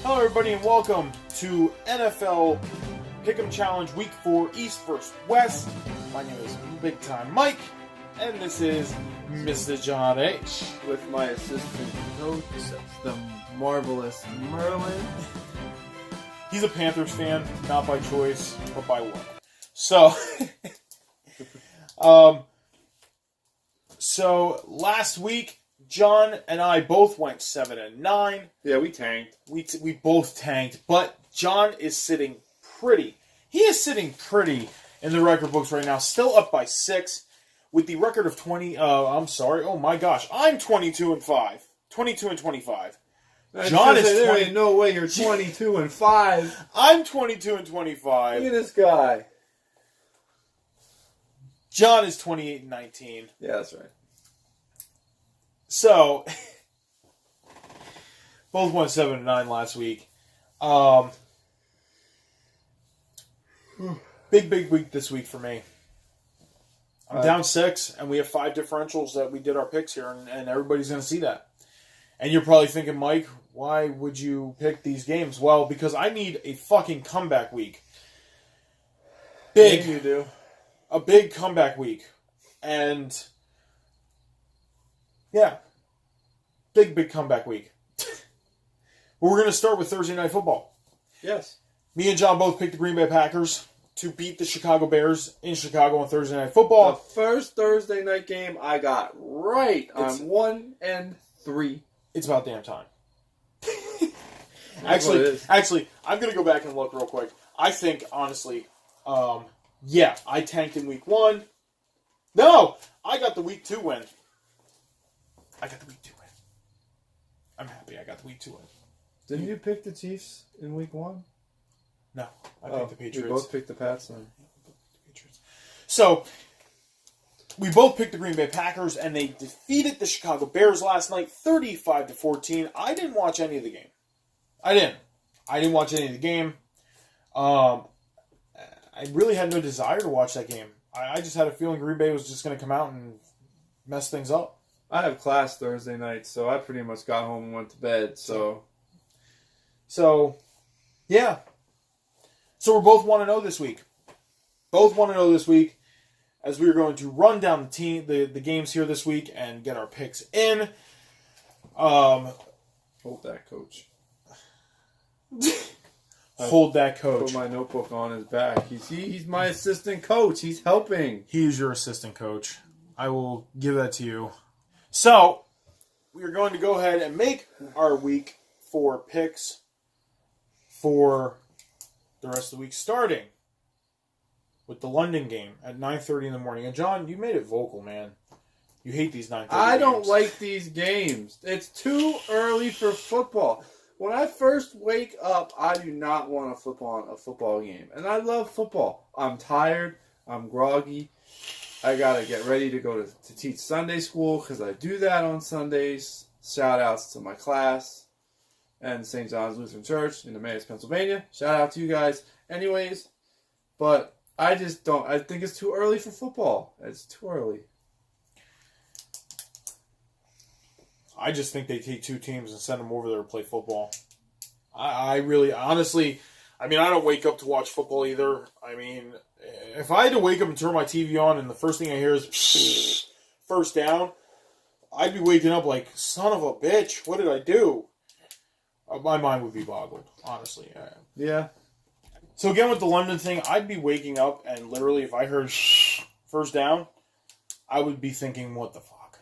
Hello everybody and welcome to NFL Pick'em Challenge Week 4 East vs. West. My name is Bigtime Mike and this is Mr. John H. With my assistant coach, the marvelous Merlin. He's a Panthers fan, not by choice, but by work. So, last week, John and I both went 7-9. Yeah, we tanked. We both tanked, but John is sitting pretty. He is sitting pretty in the record books right now, still up by 6, with the record of 20. Oh my gosh, I'm 22-5, 22-25. John is there ain't no way you're 22-5. I'm 22-25. Look at this guy. John is 28-19. Yeah, that's right. So, both went 7-9 last week. Big week this week for me. I'm down 6, and we have 5 differentials that we did our picks here, and everybody's going to see that. And you're probably thinking, Mike, why would you pick these games? Well, because I need a fucking comeback week. You do. A big comeback week. And, yeah. Big comeback week. But we're going to start with Thursday Night Football. Yes. Me and John both picked the Green Bay Packers to beat the Chicago Bears in Chicago on Thursday Night Football. The first Thursday night game I got right. I'm 1-3. It's about damn time. Actually, I'm going to go back and look real quick. I think, honestly, I tanked in week 1. No! I got the week 2 win. I'm happy I got the week 2 win. Didn't you pick the Chiefs in week 1? No, I picked the Patriots. We both picked the Pats then. So, we both picked the Green Bay Packers, and they defeated the Chicago Bears last night, 35-14. I didn't watch any of the game. I didn't watch any of the game. I really had no desire to watch that game. I just had a feeling Green Bay was just going to come out and mess things up. I have class Thursday night, so I pretty much got home and went to bed. So yeah. So we're both 1-0 this week. Both 1-0 this week, as we are going to run down the games here this week and get our picks in. Hold that, coach. Hold that, coach. Put my notebook on his back. He's my assistant coach. He's helping. He is your assistant coach. I will give that to you. So, we are going to go ahead and make our week 4 picks for the rest of the week, starting with the London game at 9:30 in the morning. And John, you made it vocal, man. You hate these 9:30 I don't games. like these games. It's too early for football. When I first wake up, I do not want to flip on a football game. And I love football. I'm tired. I'm groggy. I got to get ready to go to teach Sunday school because I do that on Sundays. Shout outs to my class and St. John's Lutheran Church in Emmaus, Pennsylvania. Shout out to you guys. Anyways, but I just don't. I think it's too early for football. It's too early. I just think they take 2 teams and send them over there to play football. I really, honestly, I don't wake up to watch football either. If I had to wake up and turn my TV on and the first thing I hear is first down, I'd be waking up like, son of a bitch, what did I do? My mind would be boggled, honestly. Yeah. So again, with the London thing, I'd be waking up and literally if I heard first down, I would be thinking, what the fuck?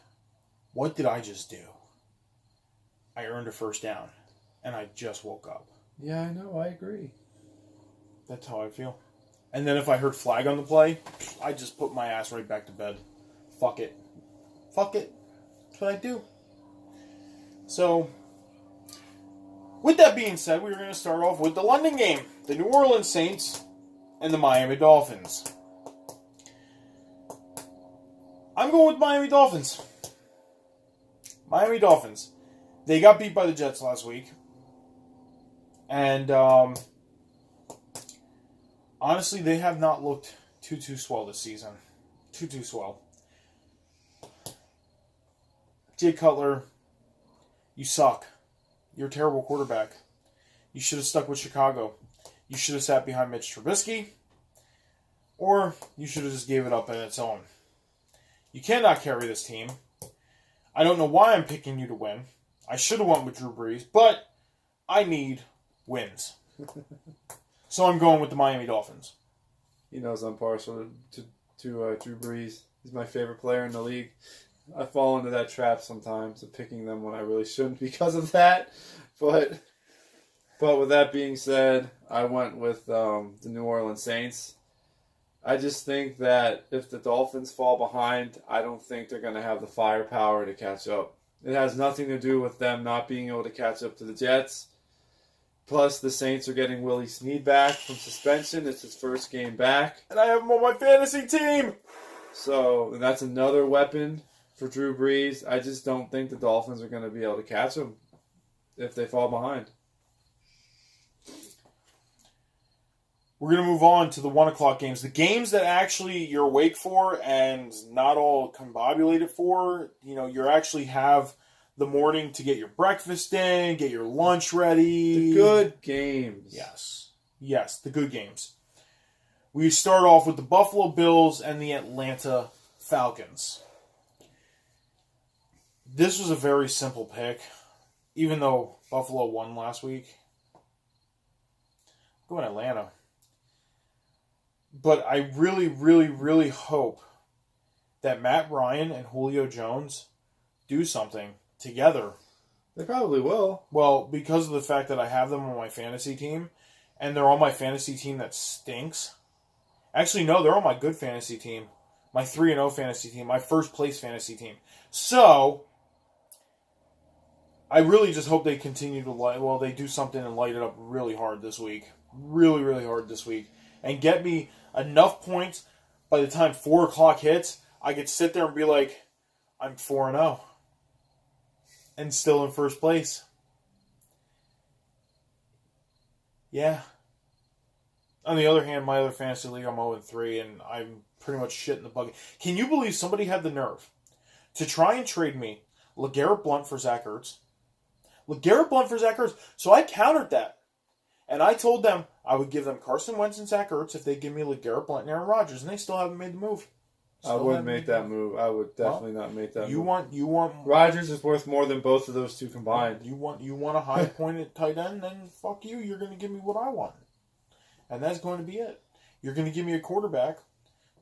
What did I just do? I earned a first down, and I just woke up. Yeah, I know. I agree. That's how I feel. And then if I heard flag on the play, I just put my ass right back to bed. Fuck it. That's what I do. So, with that being said, we're going to start off with the London game. The New Orleans Saints and the Miami Dolphins. I'm going with Miami Dolphins. Miami Dolphins. They got beat by the Jets last week. And, honestly, they have not looked too swell this season. Too swell. Jay Cutler, you suck. You're a terrible quarterback. You should have stuck with Chicago. You should have sat behind Mitch Trubisky. Or you should have just gave it up on its own. You cannot carry this team. I don't know why I'm picking you to win. I should have went with Drew Brees, but I need wins. So I'm going with the Miami Dolphins. He knows I'm partial to Drew Brees. He's my favorite player in the league. I fall into that trap sometimes of picking them when I really shouldn't because of that. But with that being said, I went with the New Orleans Saints. I just think that if the Dolphins fall behind, I don't think they're going to have the firepower to catch up. It has nothing to do with them not being able to catch up to the Jets. Plus, the Saints are getting Willie Snead back from suspension. It's his first game back. And I have him on my fantasy team. So, that's another weapon for Drew Brees. I just don't think the Dolphins are going to be able to catch him if they fall behind. We're going to move on to the 1 o'clock games. The games that actually you're awake for and not all combobulated for. You know, you actually have the morning to get your breakfast in, get your lunch ready. The good games. Yes. Yes, the good games. We start off with the Buffalo Bills and the Atlanta Falcons. This was a very simple pick, even though Buffalo won last week. I'm going Atlanta. But I really, really, really hope that Matt Ryan and Julio Jones do something together. They probably will. Well, because of the fact that I have them on my fantasy team, and they're on my fantasy team that stinks. Actually, no, they're on my good fantasy team. My 3-0 fantasy team. My first place fantasy team. So, I really just hope they continue to they do something and light it up really hard this week. Really, really hard this week. And get me enough points by the time 4 o'clock hits, I could sit there and be like, I'm 4-0. And still in first place. Yeah. On the other hand, my other fantasy league, I'm 0-3, and I'm pretty much shit in the bucket. Can you believe somebody had the nerve to try and trade me LeGarrette Blount for Zach Ertz? LeGarrette Blount for Zach Ertz. So I countered that. And I told them I would give them Carson Wentz and Zach Ertz if they give me LeGarrette Blount and Aaron Rodgers, and they still haven't made the move. I wouldn't make that move. I would definitely not make that move. You want Rodgers is worth more than both of those two combined. You want a high pointed tight end, then fuck you. You're going to give me what I want, and that's going to be it. You're going to give me a quarterback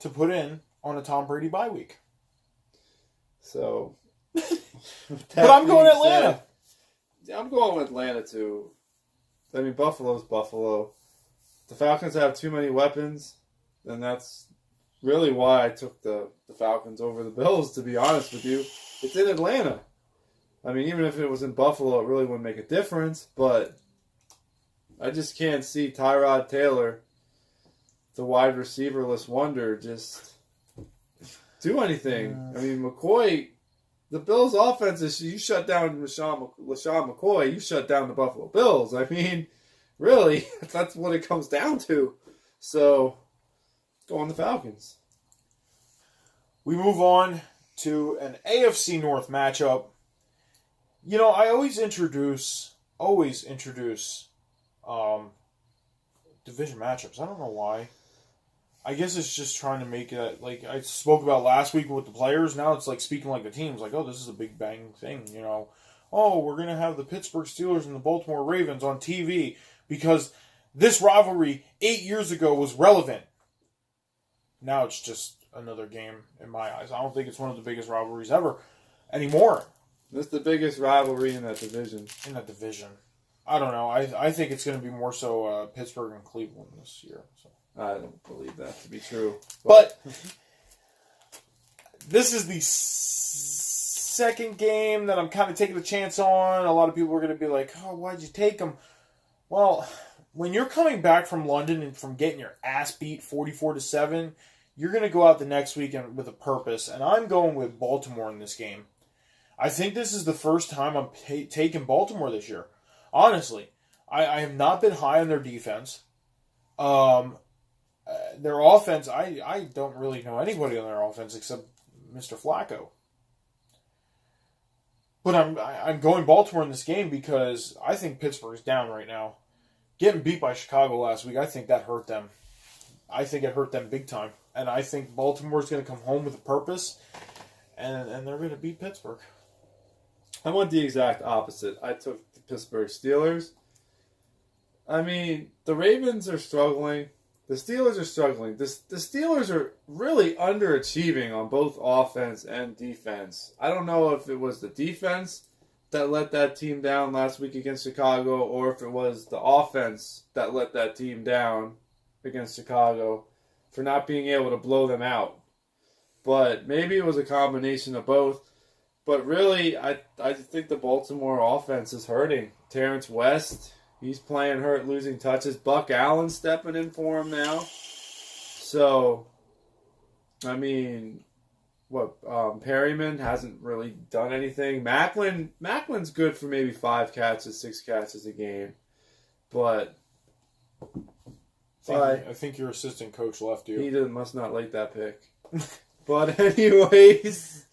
to put in on a Tom Brady bye week. So, but I'm going Atlanta. I'm going with Atlanta too. I mean, Buffalo's Buffalo. The Falcons have too many weapons, and that's really why I took the Falcons over the Bills, to be honest with you. It's in Atlanta. I mean, even if it was in Buffalo, it really wouldn't make a difference, but I just can't see Tyrod Taylor, the wide receiverless wonder, just do anything. I mean, McCoy, the Bills' offense is, you shut down LaShawn McCoy, you shut down the Buffalo Bills. I mean, really, that's what it comes down to. So, go on the Falcons. We move on to an AFC North matchup. You know, I always introduce division matchups. I don't know why. I guess it's just trying to make it, like I spoke about last week with the players. Now it's like speaking like the teams. Like, oh, this is a big bang thing, you know. Oh, we're going to have the Pittsburgh Steelers and the Baltimore Ravens on TV because this rivalry 8 years ago was relevant. Now it's just another game in my eyes. I don't think it's one of the biggest rivalries ever anymore. That's the biggest rivalry in that division. I don't know. I think it's going to be more so Pittsburgh and Cleveland this year. So. I don't believe that to be true. But this is the second game that I'm kind of taking a chance on. A lot of people are going to be like, oh, why'd you take them? Well, when you're coming back from London and from getting your ass beat 44-7, you're going to go out the next weekend with a purpose. And I'm going with Baltimore in this game. I think this is the first time I'm taking Baltimore this year. Honestly, I have not been high on their defense. Their offense, I don't really know anybody on their offense except Mr. Flacco. But I'm going Baltimore in this game because I think Pittsburgh's down right now. Getting beat by Chicago last week, I think that hurt them. I think it hurt them big time. And I think Baltimore's going to come home with a purpose, and they're going to beat Pittsburgh. I went the exact opposite. I took the Pittsburgh Steelers. I mean, the Ravens are struggling. The Steelers are struggling. The Steelers are really underachieving on both offense and defense. I don't know if it was the defense that let that team down last week against Chicago, or if it was the offense that let that team down against Chicago for not being able to blow them out. But maybe it was a combination of both. But really, I think the Baltimore offense is hurting. Terrence West, he's playing hurt, losing touches. Buck Allen stepping in for him now. So, I mean, Perryman hasn't really done anything. Macklin's good for maybe 5 catches, 6 catches a game. But I think your assistant coach left you. He must not like that pick. But anyways,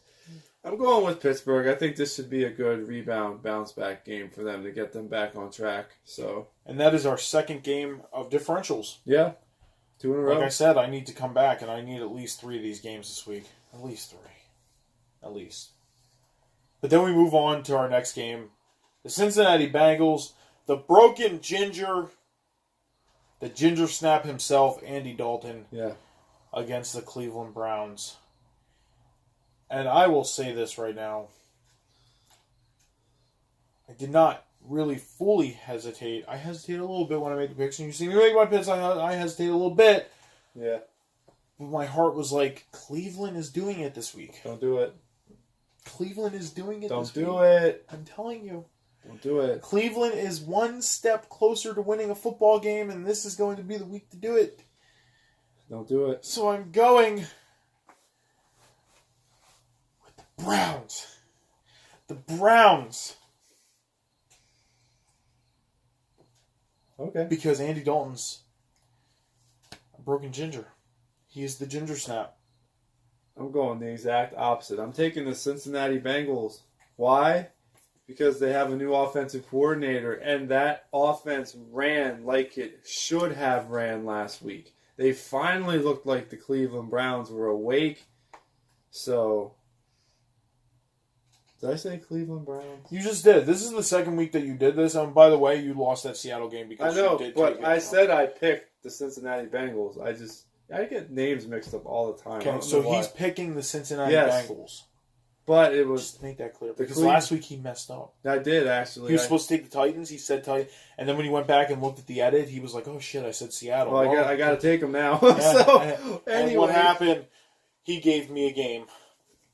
I'm going with Pittsburgh. I think this should be a good rebound, bounce back game for them to get them back on track. And that is our second game of differentials. Yeah, 2 in a row. Like I said, I need to come back, and I need at least 3 of these games this week. At least 3. At least. But then we move on to our next game. The Cincinnati Bengals, the broken ginger, the ginger snap himself, Andy Dalton, against the Cleveland Browns. And I will say this right now. I did not really fully hesitate. I hesitated a little bit when I made the picks. And you see me make my picks, I hesitated a little bit. Yeah. But my heart was like, Cleveland is doing it this week. Don't do it. Cleveland is doing it this week. Don't do it. I'm telling you. Don't do it. Cleveland is one step closer to winning a football game, and this is going to be the week to do it. Don't do it. So I'm going with the Browns. The Browns. Okay. Because Andy Dalton's a broken ginger. He is the ginger snap. I'm going the exact opposite. I'm taking the Cincinnati Bengals. Why? Because they have a new offensive coordinator, and that offense ran like it should have ran last week. They finally looked like the Cleveland Browns were awake. So, did I say Cleveland Browns? You just did. This is the second week that you did this. And by the way, you lost that Seattle game because I know, you did. but I said I picked the Cincinnati Bengals. I get names mixed up all the time. Okay, so he's picking the Cincinnati Bengals. But it was... Just to make that clear. Because last week he messed up. I did, actually. He was supposed to take the Titans. He said Titans. And then when he went back and looked at the edit, he was like, oh, shit, I said Seattle. Well, I got to take him now. Yeah, so, and what happened, he gave me a game.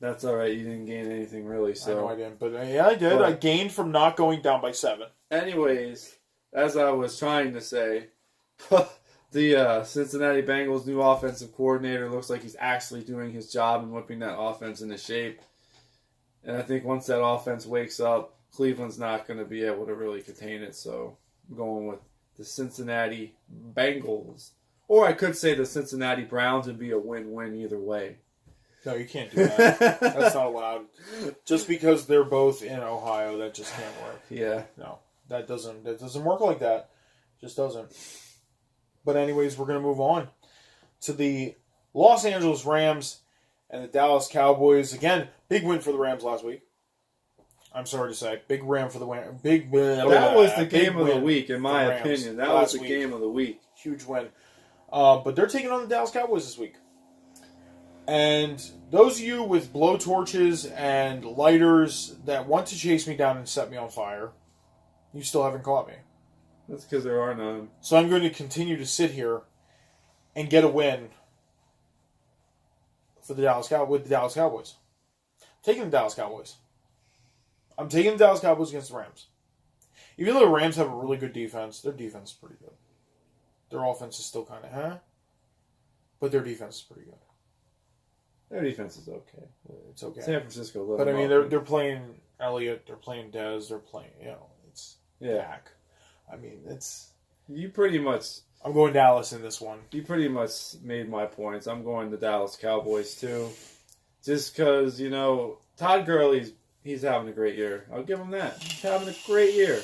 That's all right. You didn't gain anything, really. So. I know I didn't. But yeah, I did. But I gained from not going down by 7. Anyways, as I was trying to say... The Cincinnati Bengals' new offensive coordinator looks like he's actually doing his job and whipping that offense into shape. And I think once that offense wakes up, Cleveland's not going to be able to really contain it. So I'm going with the Cincinnati Bengals. Or I could say the Cincinnati Browns would be a win-win either way. No, you can't do that. That's not allowed. Just because they're both in Ohio, that just can't work. Yeah. No, that doesn't work like that. Just doesn't. But anyways, we're going to move on to the Los Angeles Rams and the Dallas Cowboys. Again, big win for the Rams last week. I'm sorry to say. Big Ram for the win. That was the game of the week, in my opinion. That was the game of the week. Huge win. But they're taking on the Dallas Cowboys this week. And those of you with blowtorches and lighters that want to chase me down and set me on fire, you still haven't caught me. That's because there are none. So I'm going to continue to sit here and get a win for the Dallas Cowboys. Taking the Dallas Cowboys. I'm taking the Dallas Cowboys against the Rams. Even though the Rams have a really good defense, their defense is pretty good. Their offense is still kind of but their defense is pretty good. Their defense is okay. It's okay. San Francisco, but I mean, they're playing Elliott, they're playing Dez, they're playing it's Dak. I mean, it's... You pretty much... I'm going Dallas in this one. You pretty much made my points. I'm going the Dallas Cowboys, too. Just because, Todd Gurley's he's having a great year. I'll give him that. He's having a great year.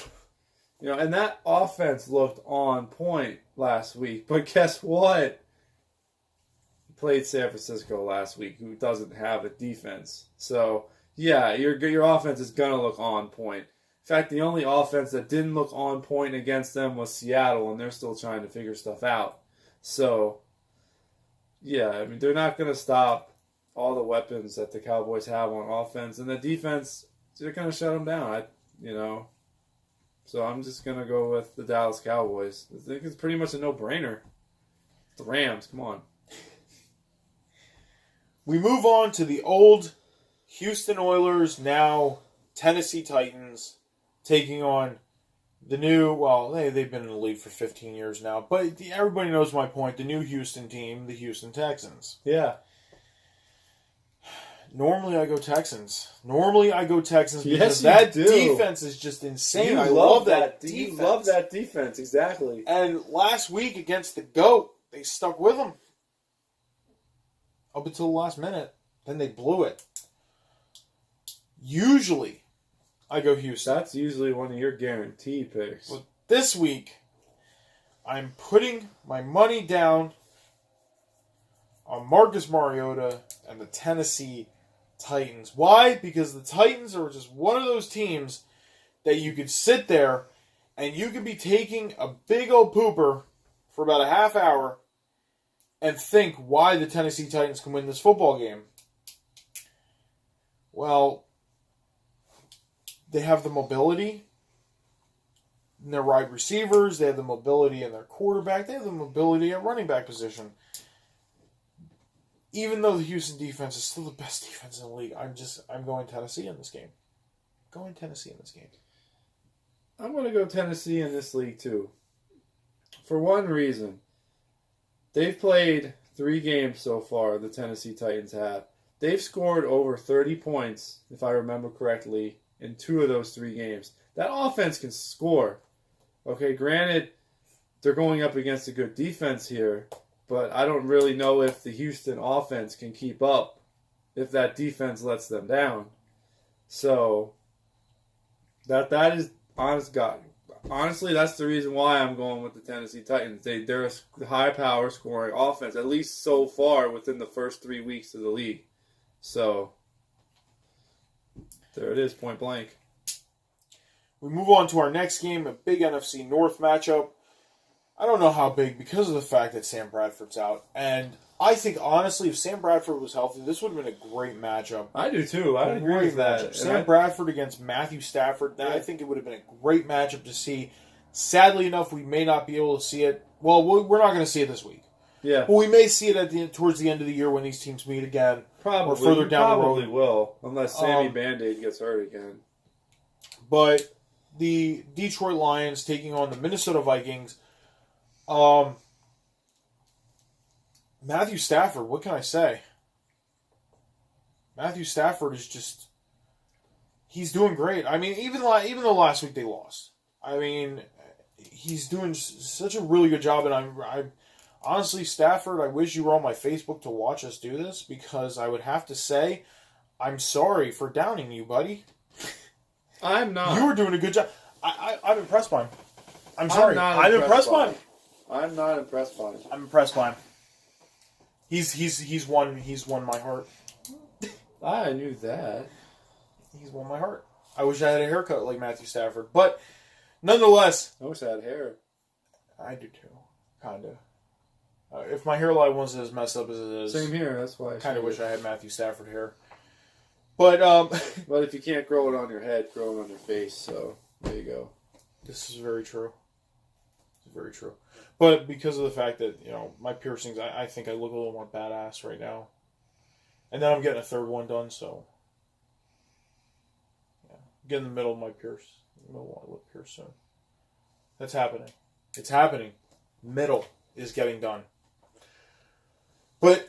And that offense looked on point last week. But guess what? He played San Francisco last week, who doesn't have a defense. So, yeah, your offense is going to look on point. In fact, the only offense that didn't look on point against them was Seattle, and they're still trying to figure stuff out. So, yeah, I mean, they're not going to stop all the weapons that the Cowboys have on offense. And the defense, they're going to shut them down, So I'm just going to go with the Dallas Cowboys. I think it's pretty much a no-brainer. The Rams, come on. We move on to the old Houston Oilers, now Tennessee Titans, taking on the new, they've been in the league for 15 years now, but everybody knows my point, the new Houston team, the Houston Texans. Yeah. Normally I go Texans because yes, that do. Defense is just insane. I love that defense. You love that defense, exactly. And last week against the GOAT, they stuck with them up until the last minute. Then they blew it. Usually, I go Houston. That's usually one of your guarantee picks. But this week, I'm putting my money down on Marcus Mariota and the Tennessee Titans. Why? Because the Titans are just one of those teams that you could sit there and you could be taking a big old pooper for about a half hour and think why the Tennessee Titans can win this football game. Well, they have the mobility in their wide receivers. They have the mobility in their quarterback. They have the mobility at running back position. Even though the Houston defense is still the best defense in the league, I'm going Tennessee in this game. I'm going to go Tennessee in this league too. For one reason. They've played 3 games so far, the Tennessee Titans have. They've scored over 30 points, if I remember correctly, in 2 of those 3 games. That offense can score. Okay, granted, they're going up against a good defense here, but I don't really know if the Houston offense can keep up if that defense lets them down. So, that is, honestly, that's the reason why I'm going with the Tennessee Titans. They're a high-power scoring offense, at least so far within the first 3 weeks of the league. So, there it is, point blank. We move on to our next game, a big NFC North matchup. I don't know how big because of the fact that Sam Bradford's out. And I think, honestly, if Sam Bradford was healthy, this would have been a great matchup. I do, too. I agree with that. Sam Bradford against Matthew Stafford, I think it would have been a great matchup to see. Sadly enough, we may not be able to see it. Well, we're not going to see it this week. Yeah. But we may see it towards the end of the year when these teams meet again. Probably. Or further down the road. Probably will, unless Sammy Band-Aid gets hurt again. But the Detroit Lions taking on the Minnesota Vikings. Matthew Stafford, what can I say? Matthew Stafford is just, he's doing great. I mean, even though last week they lost, I mean, he's doing such a really good job. And I'm honestly, Stafford, I wish you were on my Facebook to watch us do this, because I would have to say, I'm sorry for downing you, buddy. I'm not. You were doing a good job. I'm impressed by him. I'm sorry. I'm impressed by him. I'm not impressed by him. I'm impressed by him. He's won my heart. I knew that. He's won my heart. I wish I had a haircut like Matthew Stafford, but nonetheless, I wish I had hair. I do too, kinda. If my hairline wasn't as messed up as it is, same here. That's why I kind of wish I had Matthew Stafford hair. But but if you can't grow it on your head, grow it on your face. So there you go. This is very true. It's very true. But because of the fact that, my piercings, I think I look a little more badass right now. And then I'm getting a third one done, so. Yeah. Get in the middle of my lip pierce soon. That's happening. It's happening. Middle is getting done. But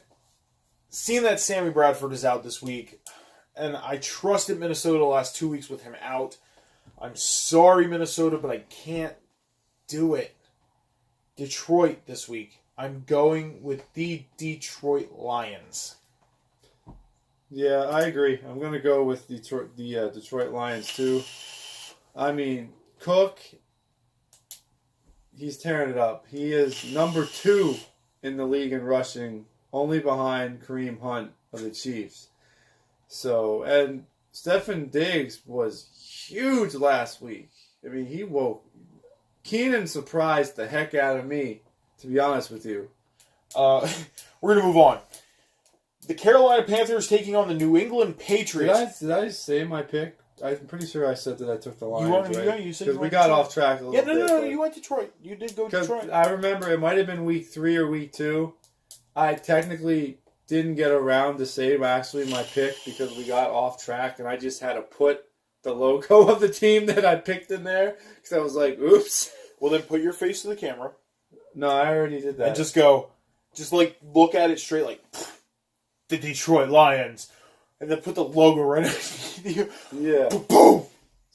seeing that Sammy Bradford is out this week, and I trusted Minnesota the last 2 weeks with him out. I'm sorry, Minnesota, but I can't do it. Detroit this week. I'm going with the Detroit Lions. Yeah, I agree. I'm going to go with Detroit Lions, too. I mean, Cook, he's tearing it up. He is number 2 in the league in rushing, only behind Kareem Hunt of the Chiefs. So, and Stefan Diggs was huge last week. I mean, he woke. Keenan surprised the heck out of me, to be honest with you. We're going to move on. The Carolina Panthers taking on the New England Patriots. Did I say my pick? I'm pretty sure I said that I took the Lions, right? You said because we got off track a little bit. No, you went Detroit. You did go Detroit. I remember it might have been week 3 or week 2. I technically didn't get around to say actually my pick because we got off track, and I just had to put the logo of the team that I picked in there because I was like, oops. Well, then put your face to the camera. No, I already did that. And just look at it straight like, the Detroit Lions. And then put the logo right underneath you. Yeah. Boom!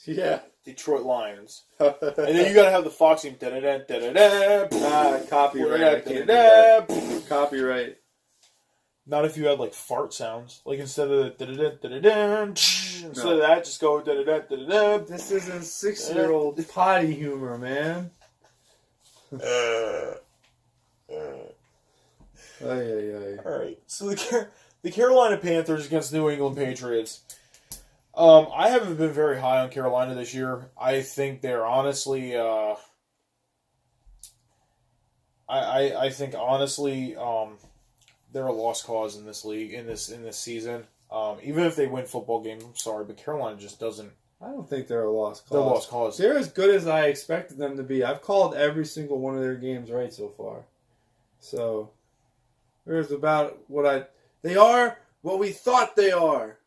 Yeah. Detroit Lions. And then you gotta have the Fox team. Copyright. I can't do that. Copyright. Not if you had like fart sounds. Like instead of instead of that, just go This isn't 6-year-old potty humor, man. Alright. So the Carolina Panthers against New England Patriots. I haven't been very high on Carolina this year. I think they're honestly I think honestly they're a lost cause in this league, in this season. Even if they win football games, I'm sorry, but Carolina just doesn't. I don't think they're a lost cause. They're a lost cause. They're as good as I expected them to be. I've called every single one of their games right so far. So there's about they are what we thought they are.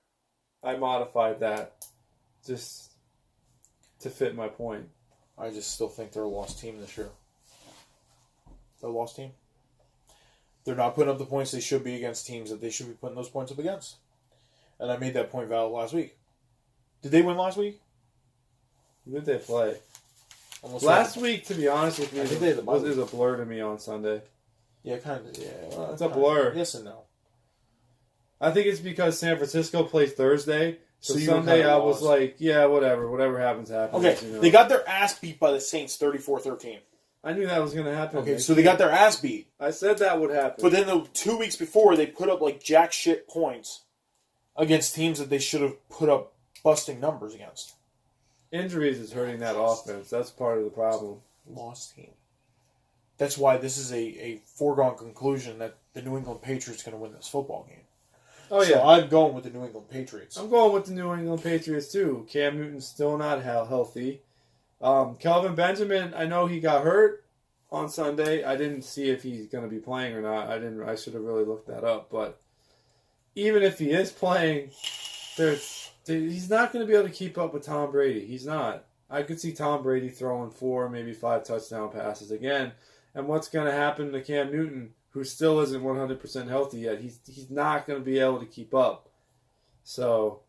I modified that just to fit my point. I just still think they're a lost team this year. They're a lost team. They're not putting up the points they should be against teams that they should be putting those points up against. And I made that point valid last week. Did they win last week? Who did they play? Almost last week, to be honest with you, it was a blur to me on Sunday. Yeah, kind of. Yeah, it's a blur. Yes and no. I think it's because San Francisco plays Thursday. So Sunday I was like, yeah, whatever. Whatever happens, happens. Okay, they got their ass beat by the Saints 34-13. I knew that was going to happen. Okay, so they got their ass beat. I said that would happen. But then the 2 weeks before, they put up like jack shit points against teams that they should have put up busting numbers against. Injuries is hurting that offense. That's part of the problem. Lost team. That's why this is a foregone conclusion that the New England Patriots are going to win this football game. Oh, yeah. So I'm going with the New England Patriots. I'm going with the New England Patriots, too. Cam Newton's still not healthy. Kelvin Benjamin, I know he got hurt on Sunday. I didn't see if he's going to be playing or not. I should have really looked that up. But even if he is playing, he's not going to be able to keep up with Tom Brady. He's not. I could see Tom Brady throwing 4, maybe 5 touchdown passes again. And what's going to happen to Cam Newton, who still isn't 100% healthy yet? He's not going to be able to keep up. So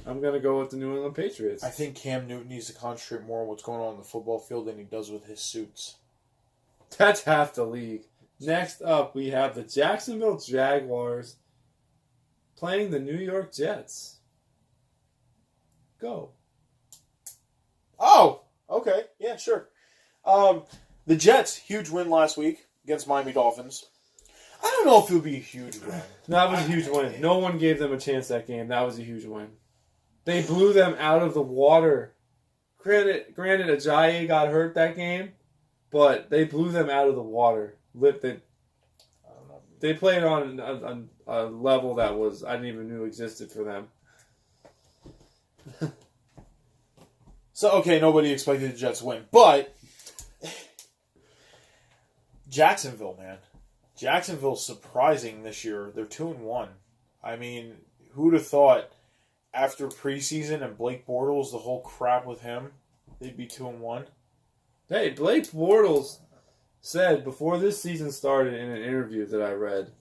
I'm going to go with the New England Patriots. I think Cam Newton needs to concentrate more on what's going on the football field than he does with his suits. That's half the league. Next up, we have the Jacksonville Jaguars playing the New York Jets. Go. Oh, okay. Yeah, sure. The Jets, huge win last week against Miami Dolphins. I don't know if it would be a huge win. That was a huge win. No one gave them a chance that game. That was a huge win. They blew them out of the water. Granted, Ajayi got hurt that game, but they blew them out of the water. They played on a level that I didn't even know existed for them. So, okay, nobody expected the Jets to win. But Jacksonville, man. Jacksonville's surprising this year. They're 2-1. I mean, who'd have thought after preseason and Blake Bortles, the whole crap with him, they'd be 2-1? Hey, Blake Bortles said before this season started in an interview that I read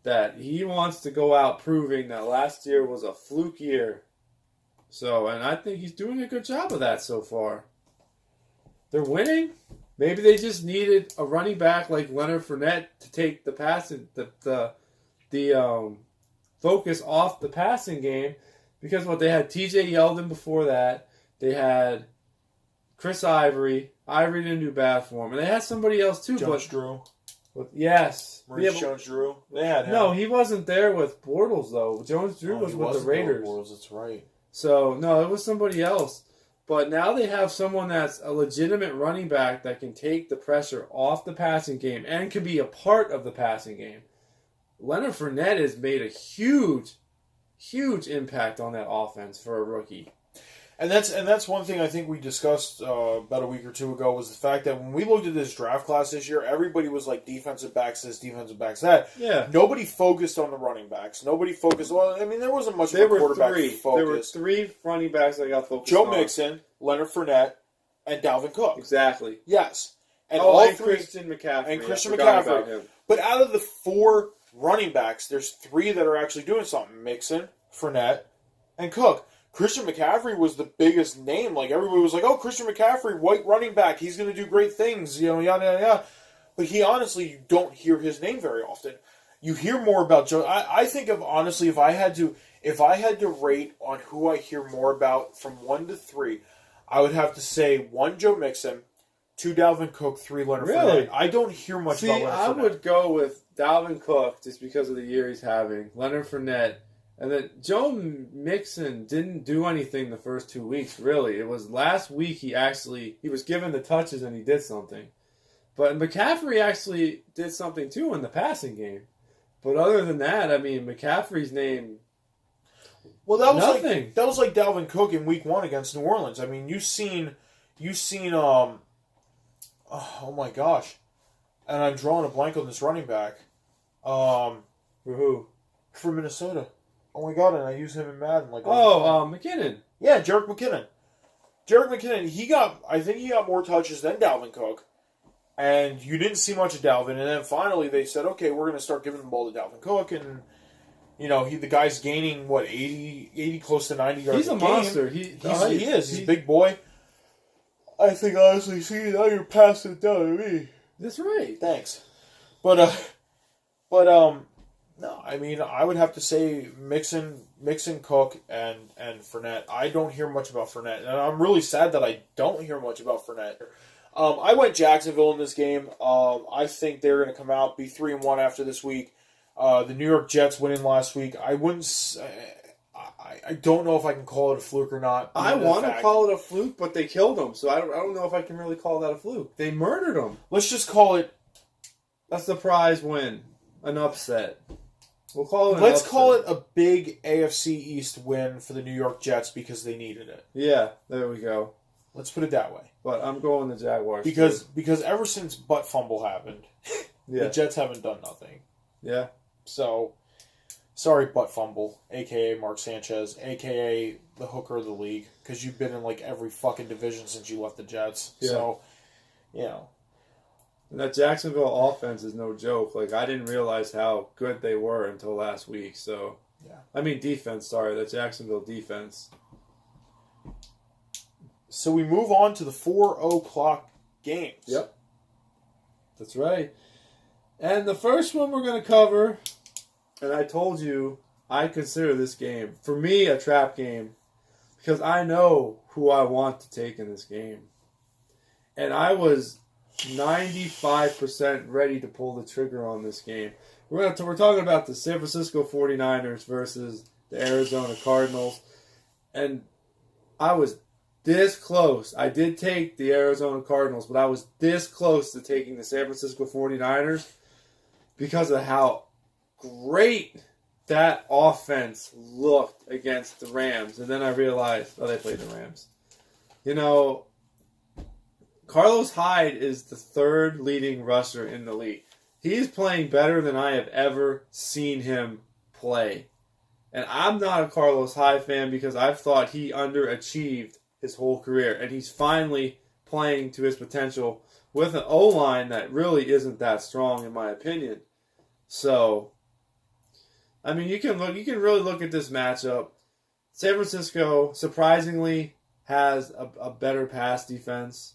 that he wants to go out proving that last year was a fluke year. So, and I think he's doing a good job of that so far. They're winning. Maybe they just needed a running back like Leonard Fournette to take the pass, the focus off the passing game because they had TJ Yeldon before that. They had Chris Ivory. Ivory didn't do bad for him. And they had somebody else too. Drew. Yes. Maurice Jones-Drew. They had him. No, he wasn't there with Bortles, though. Jones-Drew was with the Raiders. Bortles, that's right. So, no, it was somebody else. But now they have someone that's a legitimate running back that can take the pressure off the passing game and can be a part of the passing game. Leonard Fournette has made a huge, huge impact on that offense for a rookie. And that's one thing I think we discussed about a week or two ago was the fact that when we looked at this draft class this year, everybody was like defensive backs this, defensive backs that. Yeah. Nobody focused on the running backs. Nobody focused. Well, I mean, there wasn't much of a quarterback focus. There were three running backs that got focused Joe on. Mixon, Leonard Fournette, and Dalvin Cook. Exactly. Yes. And all three. Christian McCaffrey. And Christian McCaffrey. But out of the 4 running backs, there's 3 that are actually doing something. Mixon, Fournette, and Cook. Christian McCaffrey was the biggest name. Like, everybody was like, oh, Christian McCaffrey, white running back. He's going to do great things, yada, yada, yada. But he, honestly, you don't hear his name very often. You hear more about Joe. I think of, honestly, if I had to rate on who I hear more about from 1 to 3, I would have to say 1, Joe Mixon, 2, Dalvin Cook, 3, Leonard Fournette. I don't hear much about Leonard Fournette. I would go with Dalvin Cook just because of the year he's having. Leonard Fournette. And then Joe Mixon didn't do anything the first 2 weeks, really. It was last week he was given the touches and he did something. But McCaffrey actually did something too in the passing game. But other than that, I mean, McCaffrey's name, well, that was nothing. That was like Dalvin Cook in Week 1 against New Orleans. I mean, you've seen, oh my gosh, and I'm drawing a blank on this running back. For who? For Minnesota. Oh my god, and I use him in Madden. McKinnon. Yeah, Jerick McKinnon. I think he got more touches than Dalvin Cook. And you didn't see much of Dalvin. And then finally they said, okay, we're going to start giving the ball to Dalvin Cook. And, the guy's gaining, 80 close to 90 yards He's a monster. He is. He's a big boy. I think, honestly, see, now you're passing it down to me. That's right. Thanks. No, I mean, I would have to say Mixon, Cook, and Fournette. I don't hear much about Fournette, and I'm really sad that I don't hear much about Fournette. I went Jacksonville in this game. I think they're going to come out, be 3-1 after this week. The New York Jets winning last week. I don't know if I can call it a fluke or not. I want to call it a fluke, but they killed him, so I don't know if I can really call that a fluke. They murdered him. Let's just call it a surprise win, an upset. We'll call it. Let's call it a big AFC East win for the New York Jets because they needed it. Yeah, there we go. Let's put it that way. But I'm going the Jaguars because ever since butt fumble happened, the Jets haven't done nothing. Yeah. So, sorry, butt fumble, a.k.a. Mark Sanchez, a.k.a. the hooker of the league, because you've been in like every fucking division since you left the Jets. Yeah. So, And that Jacksonville offense is no joke. Like, I didn't realize how good they were until last week. So, I mean defense, sorry. That Jacksonville defense. So we move on to the 4:00 games. Yep. That's right. And the first one we're going to cover, and I told you I consider this game, for me, a trap game, because I know who I want to take in this game. And I was 95% ready to pull the trigger on this game. We're talking about the San Francisco 49ers versus the Arizona Cardinals. And I was this close. I did take the Arizona Cardinals, but I was this close to taking the San Francisco 49ers because of how great that offense looked against the Rams. And then I realized, they played the Rams. Carlos Hyde is the third leading rusher in the league. He's playing better than I have ever seen him play. And I'm not a Carlos Hyde fan because I've thought he underachieved his whole career. And he's finally playing to his potential with an O-line that really isn't that strong in my opinion. So, I mean, you can really look at this matchup. San Francisco, surprisingly, has a better pass defense.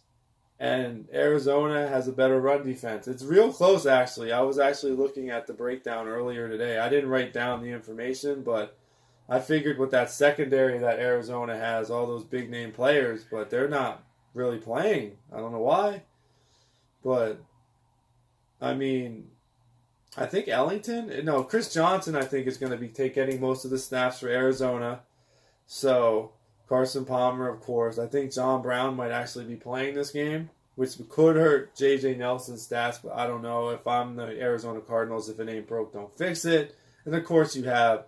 and Arizona has a better run defense. It's real close, actually. I was actually looking at the breakdown earlier today. I didn't write down the information, but I figured with that secondary that Arizona has, all those big name players, but they're not really playing. I don't know why. But, I mean, I think Chris Johnson, I think, is going to be getting most of the snaps for Arizona. So, Carson Palmer, of course. I think John Brown might actually be playing this game, which could hurt J.J. Nelson's stats, but I don't know. If I'm the Arizona Cardinals, if it ain't broke, don't fix it. And, of course, you have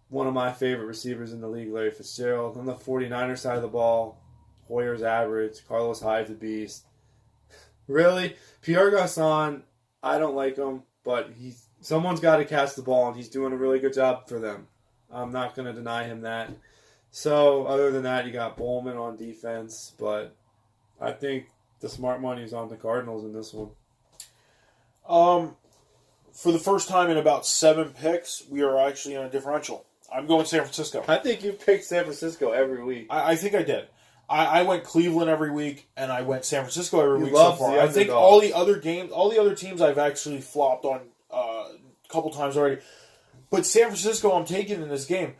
one of my favorite receivers in the league, Larry Fitzgerald. On the 49ers side of the ball, Hoyer's average. Carlos Hyde's a beast. Really? Pierre Garçon, I don't like him, but someone's got to catch the ball, and he's doing a really good job for them. I'm not going to deny him that. So, other than that, you got Bowman on defense, but I think the smart money is on the Cardinals in this one. For the first time in about 7 picks, we are actually in a differential. I'm going San Francisco. I think you picked San Francisco every week. I think I did. I went Cleveland every week, and I went San Francisco every week love so far. the I think all the other teams I've actually flopped on a couple times already. But San Francisco I'm taking in this game.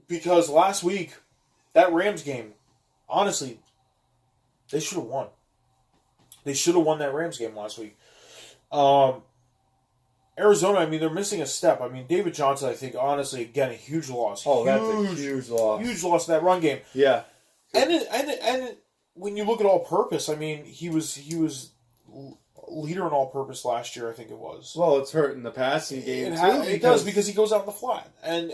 Because last week, that Rams game, honestly, they should have won. They should have won that Rams game last week. Arizona, I mean, they're missing a step. I mean, David Johnson, I think, honestly, again, a huge loss. Oh, that's a huge loss. Huge loss in that run game. Yeah. And when you look at all-purpose, I mean, he was leader in all-purpose last year, I think it was. Well, it's hurting the passing game, It does, because he goes out in the flat. And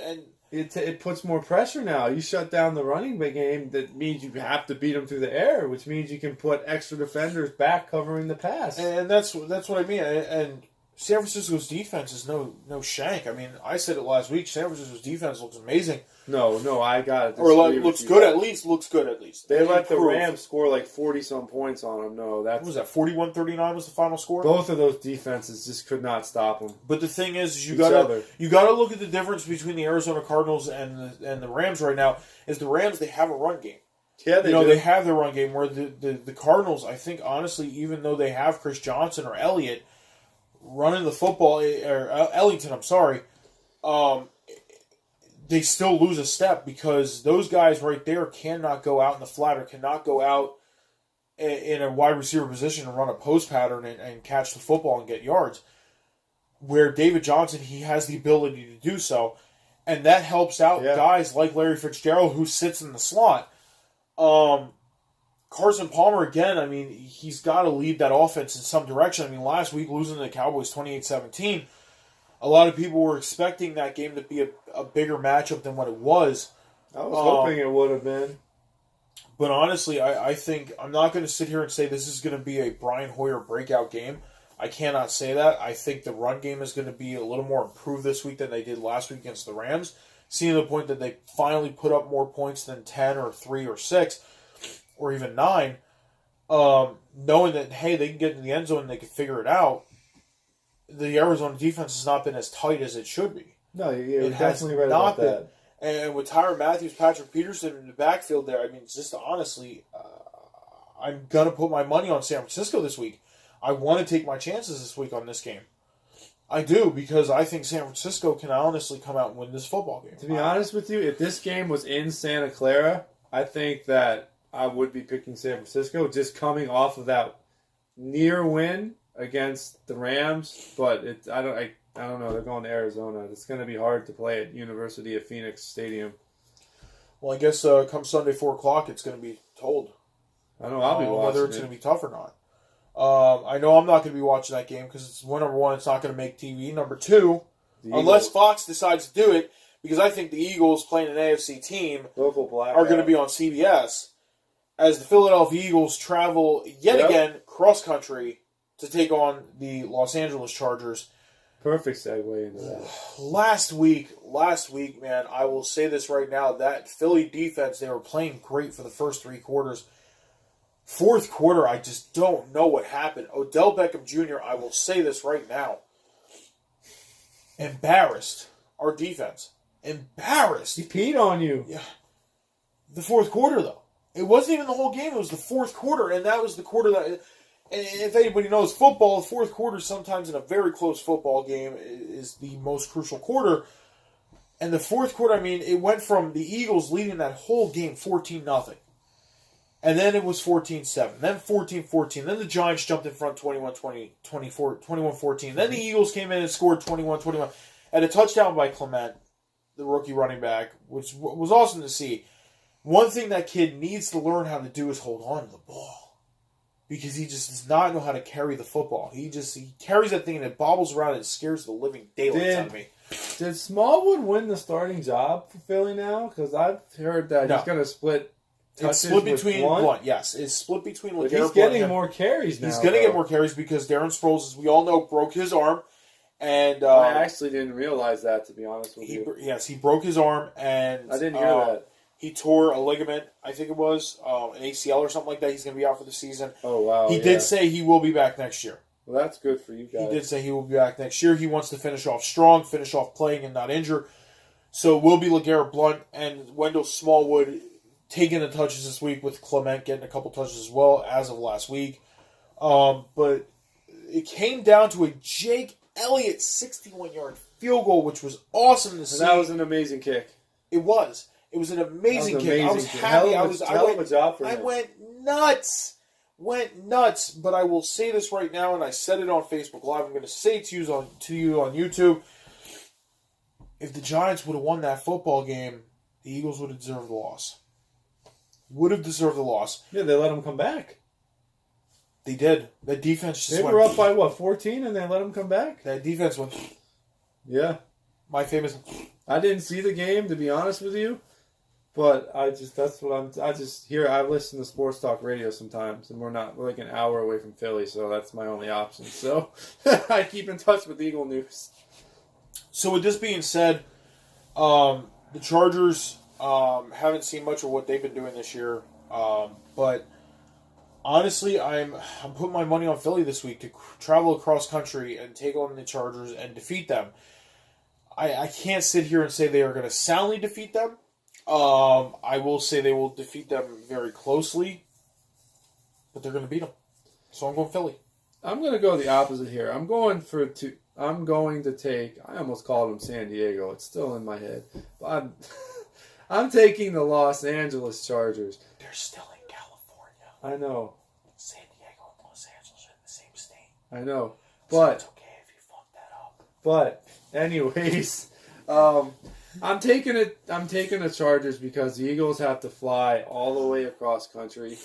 it puts more pressure now. You shut down the running game, that means you have to beat them through the air, which means you can put extra defenders back covering the pass. And that's what I mean. And San Francisco's defense is no shank. I mean, I said it last week. San Francisco's defense looks amazing. No, I got it. Or looks good at least. Looks good at least. They let the Rams score like 40-some points on them. No, what was that? 41-39 was the final score. Both of those defenses just could not stop them. But the thing is, you gotta look at the difference between the Arizona Cardinals and the Rams right now. Is the Rams, they have a run game. Yeah, they do. They have their run game. Where the Cardinals, I think honestly, even though they have Chris Johnson or Elliott running the football, or Ellington, I'm sorry, they still lose a step because those guys right there cannot go out in the flat or cannot go out in a wide receiver position and run a post pattern and catch the football and get yards. Where David Johnson, he has the ability to do so, and that helps out guys like Larry Fitzgerald, who sits in the slot. Carson Palmer, again, I mean, he's got to lead that offense in some direction. I mean, last week, losing to the Cowboys 28-17, a lot of people were expecting that game to be a bigger matchup than what it was. I was hoping it would have been. But honestly, I think I'm not going to sit here and say this is going to be a Brian Hoyer breakout game. I cannot say that. I think the run game is going to be a little more improved this week than they did last week against the Rams. Seeing the point that they finally put up more points than 10 or 3 or 6 or even 9, knowing that, hey, they can get in the end zone and they can figure it out. The Arizona defense has not been as tight as it should be. No, you're definitely right about that. And with Tyrann Mathieu, Patrick Peterson in the backfield there, I mean, just honestly, I'm going to put my money on San Francisco this week. I want to take my chances this week on this game. I do, because I think San Francisco can honestly come out and win this football game. To be honest with you, if this game was in Santa Clara, I think that I would be picking San Francisco, just coming off of that near win against the Rams. But I don't know. They're going to Arizona. It's going to be hard to play at University of Phoenix Stadium. Well, I guess come Sunday 4 o'clock, it's going to be told. I know I'll be watching whether it's going to be tough or not. I know I'm not going to be watching that game because it's number one, it's not going to make TV. Number two, unless Fox decides to do it, because I think the Eagles playing an AFC team are going to be on CBS as the Philadelphia Eagles travel yet again cross country to take on the Los Angeles Chargers. Perfect segue into that. Last week, man, I will say this right now, that Philly defense, they were playing great for the first 3 quarters. Fourth quarter, I just don't know what happened. Odell Beckham Jr., I will say this right now, embarrassed our defense. Embarrassed. He peed on you. Yeah. The fourth quarter, though. It wasn't even the whole game. It was the fourth quarter, and that was the quarter that. And if anybody knows football, the fourth quarter sometimes in a very close football game is the most crucial quarter. And the fourth quarter, I mean, it went from the Eagles leading that whole game 14-0. And then it was 14-7. Then 14-14. Then the Giants jumped in front 21-14. Then the Eagles came in and scored 21-21. And a touchdown by Clement, the rookie running back, which was awesome to see. One thing that kid needs to learn how to do is hold on to the ball. Because he just does not know how to carry the football. He carries that thing and it bobbles around and it scares the living daylights out of me. Did Smallwood win the starting job for Philly now? Because I've heard that he's going to split touches. It's split between Blunt. Yes, it's split between But LeGarrette he's getting more carries now. He's going to get more carries because Darren Sproles, as we all know, broke his arm. And I actually didn't realize that, to be honest with you. Yes, he broke his arm, and I didn't hear that. He tore a ligament, I think it was, an ACL or something like that. He's going to be out for the season. Oh, wow. He did say he will be back next year. Well, that's good for you guys. He did say he will be back next year. He wants to finish off strong, finish off playing and not injure. So it will be LeGarrette Blunt and Wendell Smallwood taking the touches this week, with Clement getting a couple touches as well as of last week. But it came down to a Jake Elliott 61-yard field goal, which was awesome to see. That was an amazing kick. It was. It was an amazing kick. I was happy. Hell of a job for him. I went nuts. But I will say this right now, and I said it on Facebook Live. I'm going to say it to you on YouTube. If the Giants would have won that football game, the Eagles would have deserved the loss. Yeah, they let him come back. They did. That defense just were up by, 14, and they let him come back? That defense went... Yeah. My famous... I didn't see the game, to be honest with you. But I listen to sports talk radio sometimes, and we're like an hour away from Philly, so that's my only option. So I keep in touch with Eagle news. So with this being said, the Chargers haven't seen much of what they've been doing this year, but honestly, I'm putting my money on Philly this week to travel across country and take on the Chargers and defeat them. I can't sit here and say they are going to soundly defeat them. I will say they will defeat them very closely, but they're going to beat them. So I'm going Philly. I'm going to go the opposite here. I'm going to take. I almost called them San Diego. It's still in my head, but I'm taking the Los Angeles Chargers. They're still in California. I know. San Diego and Los Angeles are in the same state. I know, so but it's okay if you fuck that up. But anyways. I'm taking the Chargers because the Eagles have to fly all the way across country,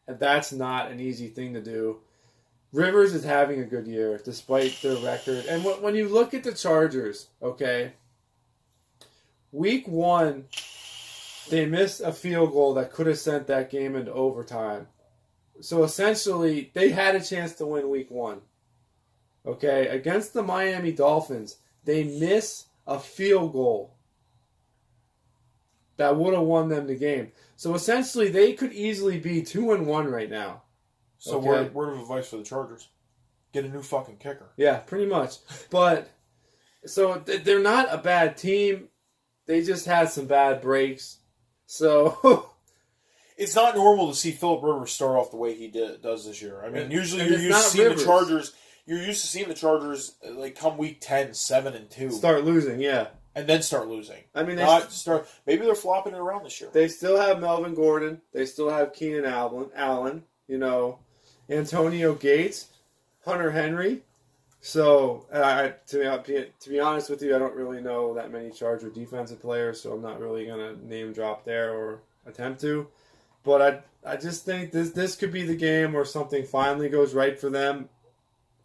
and that's not an easy thing to do. Rivers is having a good year despite their record. And when you look at the Chargers, okay, week 1, they missed a field goal that could have sent that game into overtime. So essentially, they had a chance to win week 1. Okay, against the Miami Dolphins, they miss a field goal that would have won them the game. So essentially, they could easily be 2-1 right now. So okay? word of advice for the Chargers: get a new fucking kicker. Yeah, pretty much. But so they're not a bad team. They just had some bad breaks. So it's not normal to see Phillip Rivers start off the way he does this year. I mean, usually you're used to seeing the Chargers. You're used to seeing the Chargers like come week 10, 7-2, start losing, yeah, and then start losing. I mean, maybe they're flopping it around this year. They still have Melvin Gordon. They still have Keenan Allen. You know, Antonio Gates, Hunter Henry. So, to be honest with you, I don't really know that many Charger defensive players, so I'm not really gonna name drop there or attempt to. But I just think this could be the game where something finally goes right for them.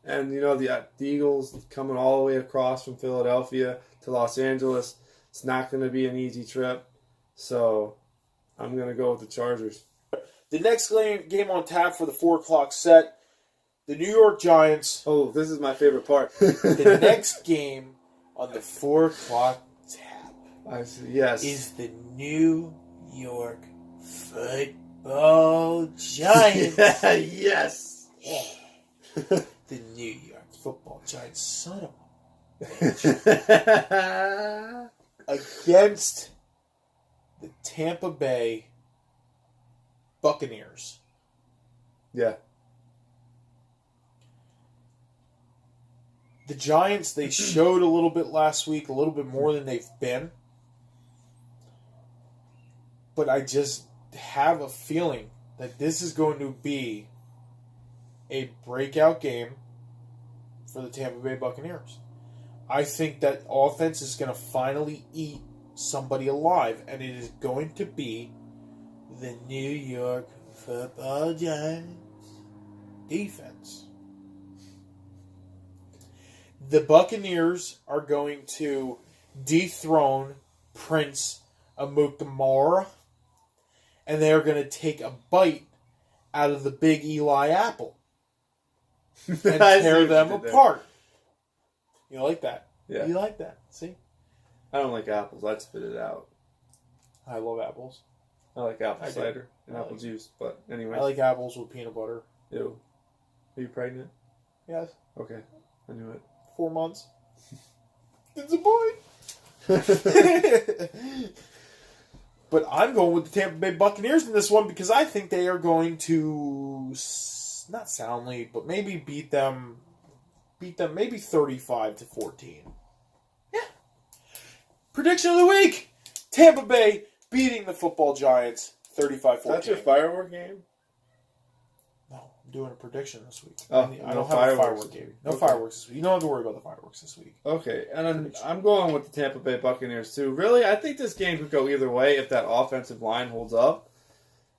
And, you know, the Eagles coming all the way across from Philadelphia to Los Angeles. It's not going to be an easy trip. So, I'm going to go with the Chargers. The next game on tap for the 4 o'clock set, the New York Giants. Oh, this is my favorite part. The next game on the 4 o'clock tap yes. is the New York Football Giants. Yes. Yeah. The New York Football Giants, son of a bitch, against the Tampa Bay Buccaneers. Yeah. The Giants, they showed a little bit last week, a little bit more than they've been. But I just have a feeling that this is going to be a breakout game for the Tampa Bay Buccaneers. I think that offense is going to finally eat somebody alive, and it is going to be the New York Football Giants defense. The Buccaneers are going to dethrone Prince Amukamara, and they are going to take a bite out of the big Eli apple and tear them apart. You like that? Yeah. You like that? See? I don't like apples. I'd spit it out. I love apples. I like apple I do. cider and I apple like- juice. But anyway. I like apples with peanut butter. Ew. Are you pregnant? Yes. Okay. I knew it. 4 months. It's a boy. But I'm going with the Tampa Bay Buccaneers in this one because I think they are going to not soundly, but maybe beat them maybe 35-14. Yeah. Prediction of the week: Tampa Bay beating the football Giants 35-14. That's your firework game? No, I'm doing a prediction this week. Oh, I no don't have a fireworks firework this game. week. No Okay. fireworks this week. You don't have to worry about the fireworks this week. Okay, and then I'm going with the Tampa Bay Buccaneers too. Really, I think this game could go either way if that offensive line holds up.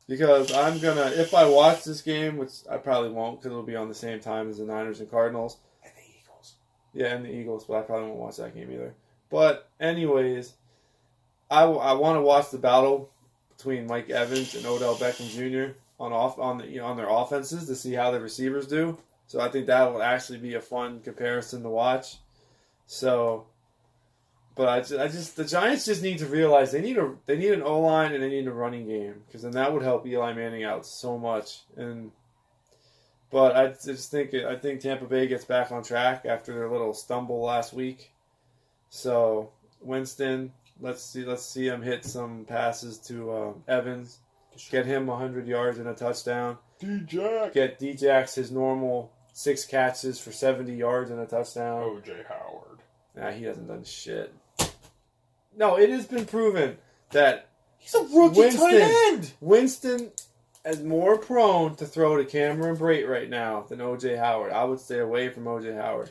Because if I watch this game, which I probably won't because it'll be on the same time as the Niners and Cardinals. And the Eagles. Yeah, and the Eagles, but I probably won't watch that game either. But anyways, I want to watch the battle between Mike Evans and Odell Beckham Jr. on their offenses to see how the receivers do. So I think that will actually be a fun comparison to watch. So, but I just the Giants just need to realize they need an O-line and they need a running game because then that would help Eli Manning out so much. But I think Tampa Bay gets back on track after their little stumble last week. So Winston, let's see him hit some passes to Evans, get him 100 yards and a touchdown. D-Jack. Get D-Jax his normal 6 catches for 70 yards and a touchdown. O.J. Howard. Nah, he hasn't done shit. No, it has been proven that He's a rookie tight end. Winston is more prone to throw to Cameron Brate right now than O.J. Howard. I would stay away from O.J. Howard.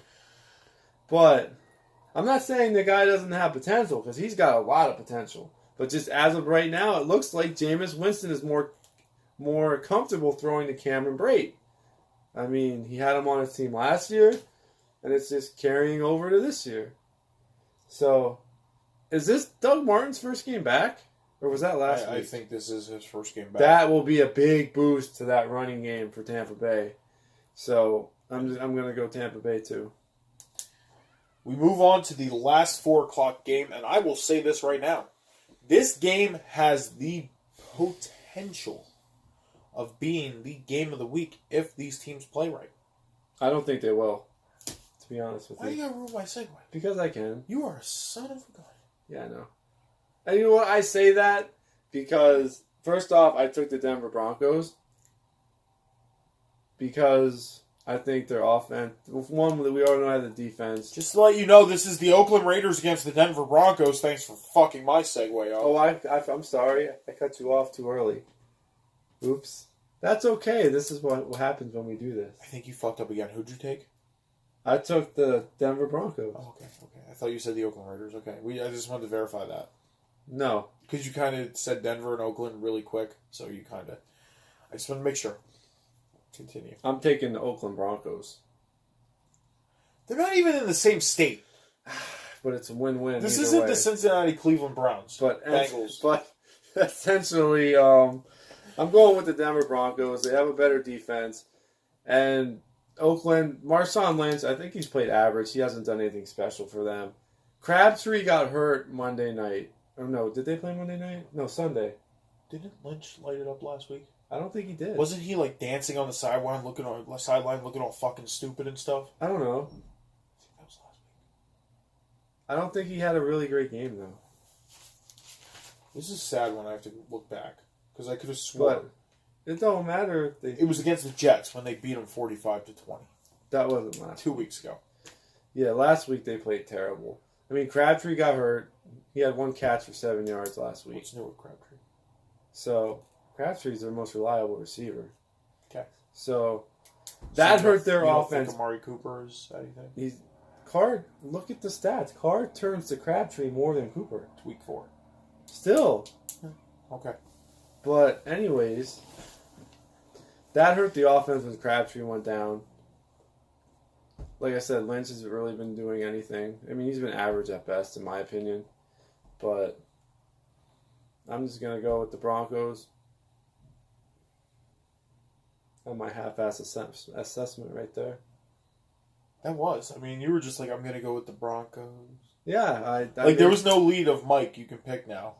But I'm not saying the guy doesn't have potential because he's got a lot of potential. But just as of right now, it looks like Jameis Winston is more comfortable throwing to Cameron Brate. I mean, he had him on his team last year, and it's just carrying over to this year. So, is this Doug Martin's first game back? Or was that last week? I think this is his first game back. That will be a big boost to that running game for Tampa Bay. So, I'm going to go Tampa Bay too. We move on to the last 4 o'clock game, and I will say this right now. This game has the potential of being the game of the week if these teams play right. I don't think they will, to be honest with Why you. you gotta ruin my segue? Because I can. You are a son of a gun. Yeah, I know. And you know what? I say that because, first off, I took the Denver Broncos because I think their offense, one, we already know the defense. Just to let you know, this is the Oakland Raiders against the Denver Broncos. Thanks for fucking my segue up. Oh, I'm sorry. I cut you off too early. Oops. That's okay. This is what happens when we do this. I think you fucked up again. Who'd you take? I took the Denver Broncos. Oh, okay. I thought you said the Oakland Raiders. Okay. I just wanted to verify that. No. Because you kind of said Denver and Oakland really quick, so you kind of... I just want to make sure. Continue. I'm taking the Oakland Broncos. They're not even in the same state. But it's a win-win. This either isn't way. the Cincinnati Cleveland Browns. But Bengals. But essentially, I'm going with the Denver Broncos. They have a better defense. And Oakland, Marshawn Lynch, I think he's played average. He hasn't done anything special for them. Crabtree got hurt Monday night. Or no, did they play Monday night? No, Sunday. Didn't Lynch light it up last week? I don't think he did. Wasn't he like dancing on the sideline, looking all fucking stupid and stuff? I don't know. That was last week. I don't think he had a really great game, though. This is sad when I have to look back because I could have sworn It don't matter if they. It was against the Jets when they beat them 45-20. That wasn't last 2 weeks ago. Yeah, last week they played terrible. I mean, Crabtree got hurt. He had 1 catch for 7 yards last week. What's new with Crabtree? So, Crabtree's their most reliable receiver. Okay. So, that hurt their you don't offense. Think Amari Cooper is anything? Carr, look at the stats. Carr turns to Crabtree more than Cooper. It's week 4. Still. Okay. But, anyways, that hurt the offense when Crabtree went down. Like I said, Lynch hasn't really been doing anything. I mean, he's been average at best, in my opinion. But I'm just going to go with the Broncos. On my half-ass assessment right there. That was. I mean, you were just like, I'm going to go with the Broncos. Yeah. There was no lead of Mike you can pick now.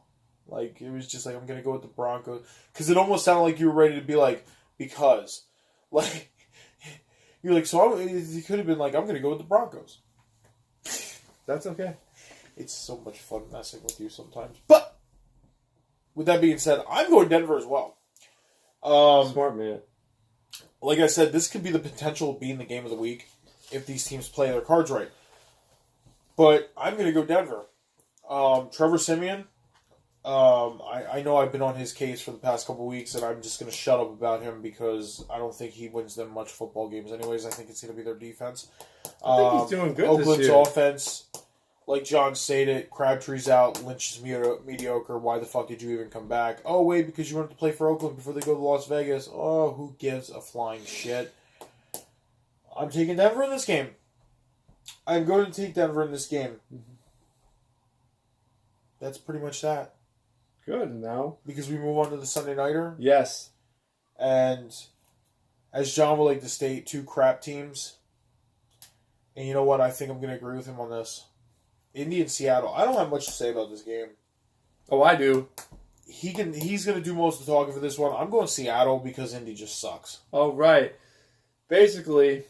Like, it was just like, I'm going to go with the Broncos. Because it almost sounded like you were ready to be like, because. Like... You're like, so you could have been like, I'm going to go with the Broncos. That's okay. It's so much fun messing with you sometimes. But, with that being said, I'm going Denver as well. Smart man. Like I said, this could be the potential of being the game of the week if these teams play their cards right. But I'm going to go Denver. Trevor Siemian. I know I've been on his case for the past couple weeks, and I'm just going to shut up about him because I don't think he wins them much football games anyways. I think it's going to be their defense. I think he's doing good Oakland's this year. offense, like John stated, Crabtree's out, Lynch is mediocre. Why the fuck did you even come back? Oh, wait, because you wanted to play for Oakland before they go to Las Vegas. Oh, who gives a flying shit? I'm taking Denver in this game. I'm going to take Denver in this game. That's pretty much that. Good, now. Because we move on to the Sunday Nighter. Yes. And as John would like to state, 2 crap teams. And you know what? I think I'm going to agree with him on this. Indy and Seattle. I don't have much to say about this game. Oh, I do. He's going to do most of the talking for this one. I'm going Seattle because Indy just sucks. All right. Basically,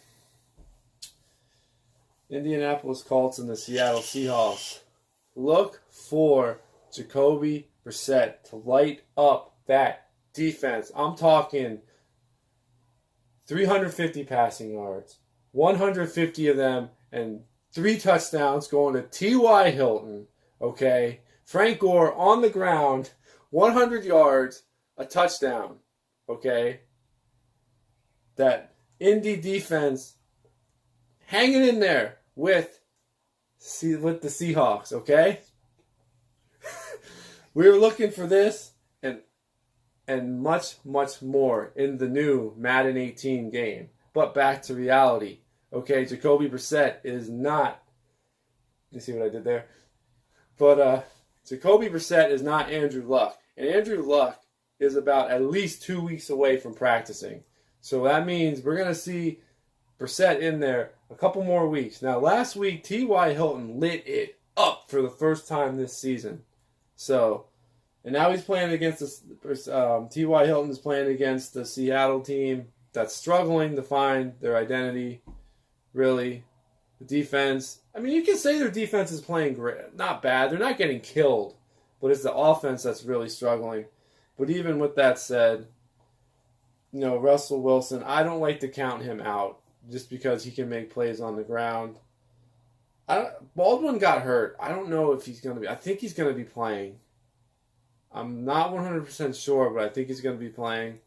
Indianapolis Colts and the Seattle Seahawks. Look for Jacoby Brissett to light up that defense. I'm talking 350 passing yards, 150 of them, and 3 touchdowns going to T.Y. Hilton. Okay, Frank Gore on the ground, 100 yards, a touchdown. Okay, that Indy defense hanging in there with the Seahawks. Okay. We were looking for this and much, much more in the new Madden 18 game. But back to reality. Okay, Jacoby Brissett is not... You see what I did there? But Jacoby Brissett is not Andrew Luck. And Andrew Luck is about at least 2 weeks away from practicing. So that means we're going to see Brissett in there a couple more weeks. Now, last week, T.Y. Hilton lit it up for the first time this season. So, and now he's playing against T.Y. Hilton is playing against the Seattle team that's struggling to find their identity, really. The defense, I mean, you can say their defense is playing great, not bad. They're not getting killed, but it's the offense that's really struggling. But even with that said, Russell Wilson, I don't like to count him out just because he can make plays on the ground. Baldwin got hurt. I don't know if he's going to be. I think he's going to be playing. I'm not 100% sure, but I think he's going to be playing.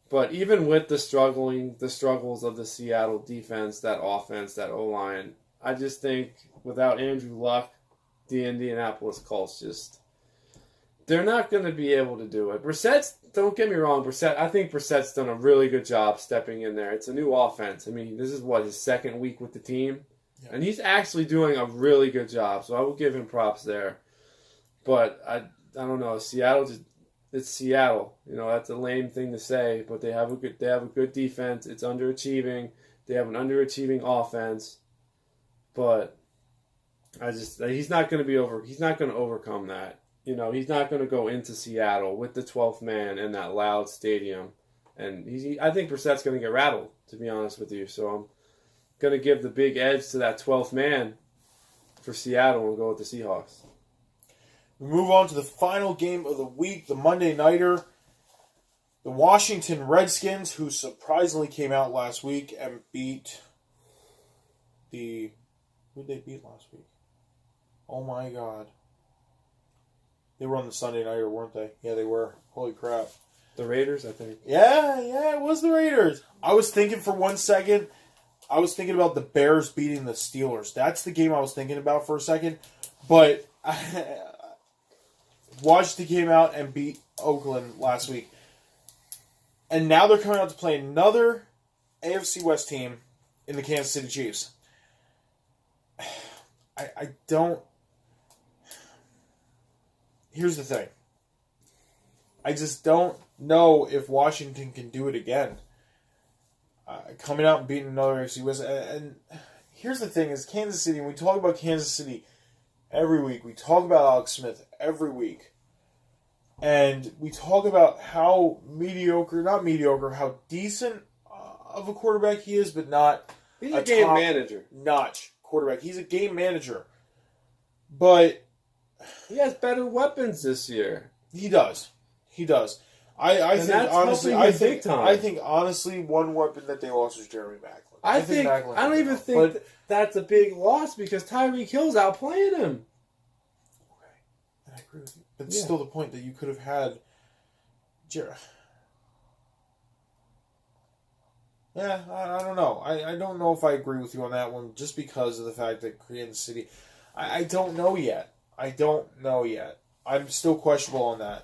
But even with the struggles of the Seattle defense, that offense, that O-line, I just think without Andrew Luck, the Indianapolis Colts they're not going to be able to do it. Don't get me wrong, I think Brissett's done a really good job stepping in there. It's a new offense. I mean, this is his second week with the team. Yeah. And he's actually doing a really good job, so I will give him props there. But I don't know, it's Seattle. That's a lame thing to say, but they have a good defense. It's underachieving. They have an underachieving offense. But he's not going to overcome that. He's not going to go into Seattle with the 12th man in that loud stadium. And I think Brissett's going to get rattled, to be honest with you. So I'm going to give the big edge to that 12th man for Seattle and go with the Seahawks. We move on to the final game of the week, the Monday Nighter. The Washington Redskins, who surprisingly came out last week and beat who'd they beat last week? Oh my God. They were on the Sunday nighter, weren't they? Yeah, they were. Holy crap. The Raiders, I think. Yeah, it was the Raiders. I was thinking for 1 second, I was thinking about the Bears beating the Steelers. That's the game I was thinking about for a second. But Washington came out and beat Oakland last week. And now they're coming out to play another AFC West team in the Kansas City Chiefs. I don't... Here's the thing. I just don't know if Washington can do it again. Coming out and beating another AFC West. And here's the thing is Kansas City, when we talk about Kansas City every week, we talk about Alex Smith every week. And we talk about how how decent of a quarterback he is, but not He's a game manager. Notch quarterback. He's a game manager. But he has better weapons this year. He does. I think honestly one weapon that they lost was Jeremy Maclin. I don't even think that's a big loss because Tyreek Hill's outplaying him. Okay. I agree with you. But it's still the point that you could have had Yeah, I don't know. I don't know if I agree with you on that one just because of the fact that Kansas City... I don't know yet. I'm still questionable on that.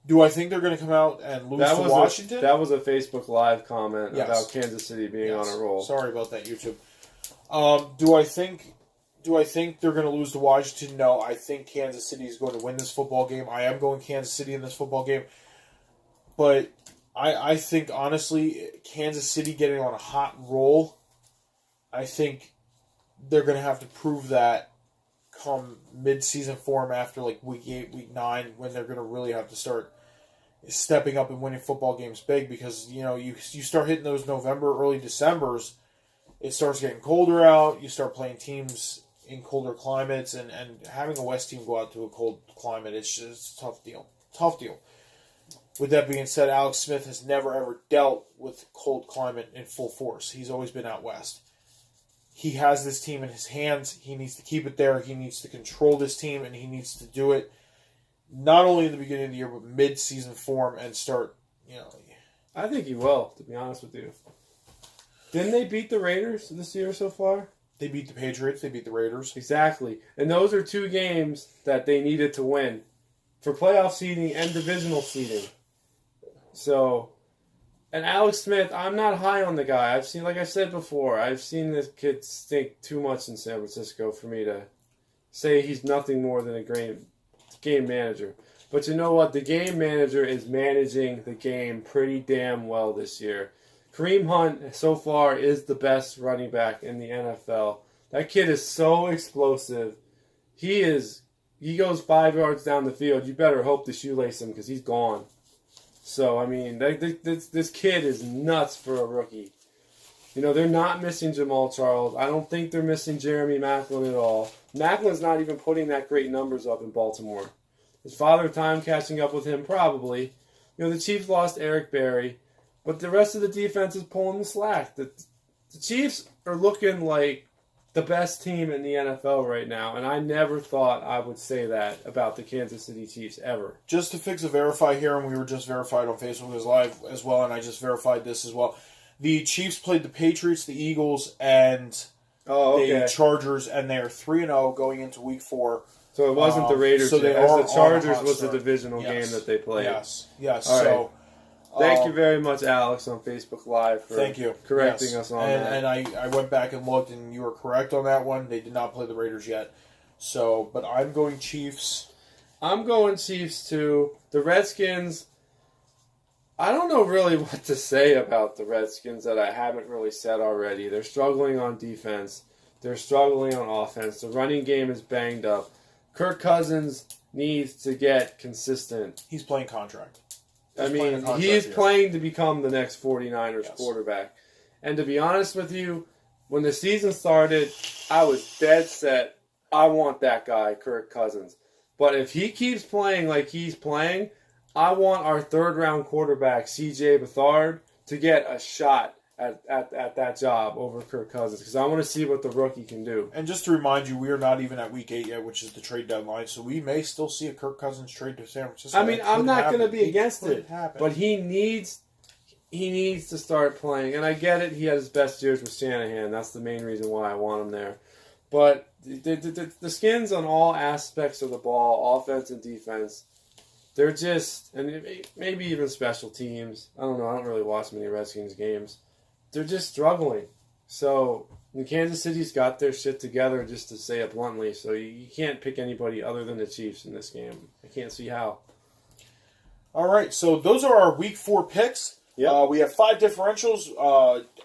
Do I think they're going to come out and lose to Washington? That was a Facebook Live comment about Kansas City being on a roll. Sorry about that, YouTube. Do I think they're going to lose to Washington? No, I think Kansas City is going to win this football game. I am going Kansas City in this football game. But I think, honestly, Kansas City getting on a hot roll, I think they're going to have to prove that come mid-season form after like week 8, week 9, when they're going to really have to start stepping up and winning football games big because, you start hitting those November, early Decembers, it starts getting colder out, you start playing teams in colder climates, and having a West team go out to a cold climate, it's just a tough deal. With that being said, Alex Smith has never ever dealt with cold climate in full force. He's always been out west. He has this team in his hands. He needs to keep it there. He needs to control this team, and he needs to do it not only in the beginning of the year, but mid-season form and start, I think he will, to be honest with you. Didn't they beat the Raiders this year so far? They beat the Patriots. They beat the Raiders. Exactly. And those are 2 games that they needed to win for playoff seeding and divisional seeding. So, and Alex Smith, I'm not high on the guy. Like I said before, I've seen this kid stink too much in San Francisco for me to say he's nothing more than a game manager. But you know what? The game manager is managing the game pretty damn well this year. Kareem Hunt, so far, is the best running back in the NFL. That kid is so explosive. He goes 5 yards down the field. You better hope to shoelace him because he's gone. So, I mean, this kid is nuts for a rookie. They're not missing Jamal Charles. I don't think they're missing Jeremy Maclin at all. Macklin's not even putting that great numbers up in Baltimore. His father time catching up with him, probably. The Chiefs lost Eric Berry, but the rest of the defense is pulling the slack. The Chiefs are looking like the best team in the NFL right now, and I never thought I would say that about the Kansas City Chiefs ever. Just to fix a verify here, and we were just verified on Facebook Live as well, and I just verified this as well. The Chiefs played the Patriots, the Eagles, and the Chargers, and they are 3-0 going into Week 4. So it wasn't the Raiders. So the Chargers was the divisional game that they played. Yes. All right. Thank you very much, Alex, on Facebook Live for correcting us on that. And I went back and looked, and you were correct on that one. They did not play the Raiders yet. So, but I'm going Chiefs. I'm going Chiefs, too. The Redskins, I don't know really what to say about the Redskins that I haven't really said already. They're struggling on defense. They're struggling on offense. The running game is banged up. Kirk Cousins needs to get consistent. He's playing contract. He's playing to become the next 49ers quarterback. And to be honest with you, when the season started, I was dead set. I want that guy, Kirk Cousins. But if he keeps playing like he's playing, I want our third-round quarterback, C.J. Beathard, to get a shot at that job over Kirk Cousins because I want to see what the rookie can do. And just to remind you, we are not even at week 8 yet, which is the trade deadline, so we may still see a Kirk Cousins trade to San Francisco. I mean, I'm not going to be against it, but he needs to start playing. And I get it, he had his best years with Shanahan. That's the main reason why I want him there. But the Skins on all aspects of the ball, offense and defense, they're just, and maybe even special teams. I don't know. I don't really watch many Redskins games. They're just struggling. So Kansas City's got their shit together, just to say it bluntly. So you can't pick anybody other than the Chiefs in this game. I can't see how. All right, so those are our Week 4 picks. Yep. We have 5 differentials.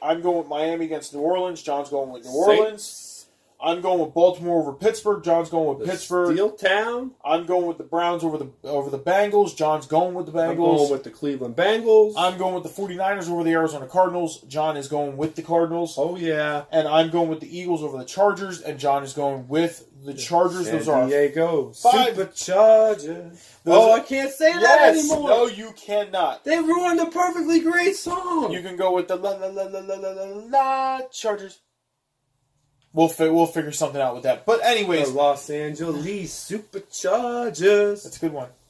I'm going with Miami against New Orleans. John's going with New Orleans. I'm going with Baltimore over Pittsburgh. John's going with Pittsburgh. Steel Town. I'm going with the Browns over the Bengals. John's going with the Bengals. I'm going with the Cleveland Bengals. I'm going with the 49ers over the Arizona Cardinals. John is going with the Cardinals. Oh, yeah. And I'm going with the Eagles over the Chargers. And John is going with the Chargers. San Diego 5 Superchargers. I can't say that anymore. No, you cannot. They ruined a perfectly great song. You can go with the la Chargers. We'll figure something out with that. But anyways, the Los Angeles Superchargers.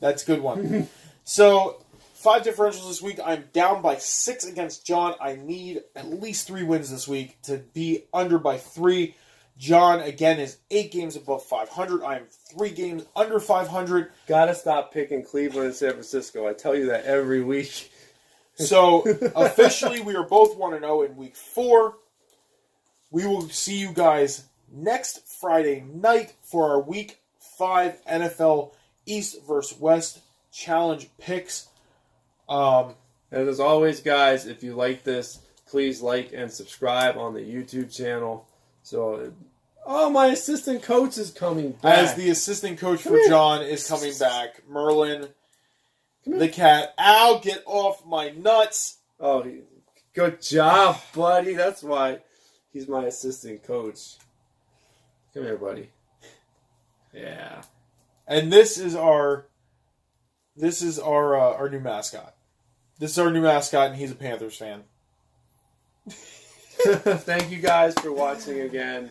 That's a good one. So 5 differentials this week. I'm down by 6 against John. I need at least 3 wins this week to be under by 3. John, again, is 8 games above 500. I am 3 games under 500. Gotta stop picking Cleveland and San Francisco. I tell you that every week. So, officially, we are both 1-0 in Week 4. We will see you guys next Friday night for our Week 5 NFL East versus West Challenge picks. And as always, guys, if you like this, please like and subscribe on the YouTube channel. So, my assistant coach is coming back. As the assistant coach for John is coming back, Merlin, the cat. Ow, get off my nuts. Oh, good job, buddy. That's why he's my assistant coach. Come here, buddy. Yeah. And this is our new mascot. This is our new mascot, and he's a Panthers fan. Thank you guys for watching again.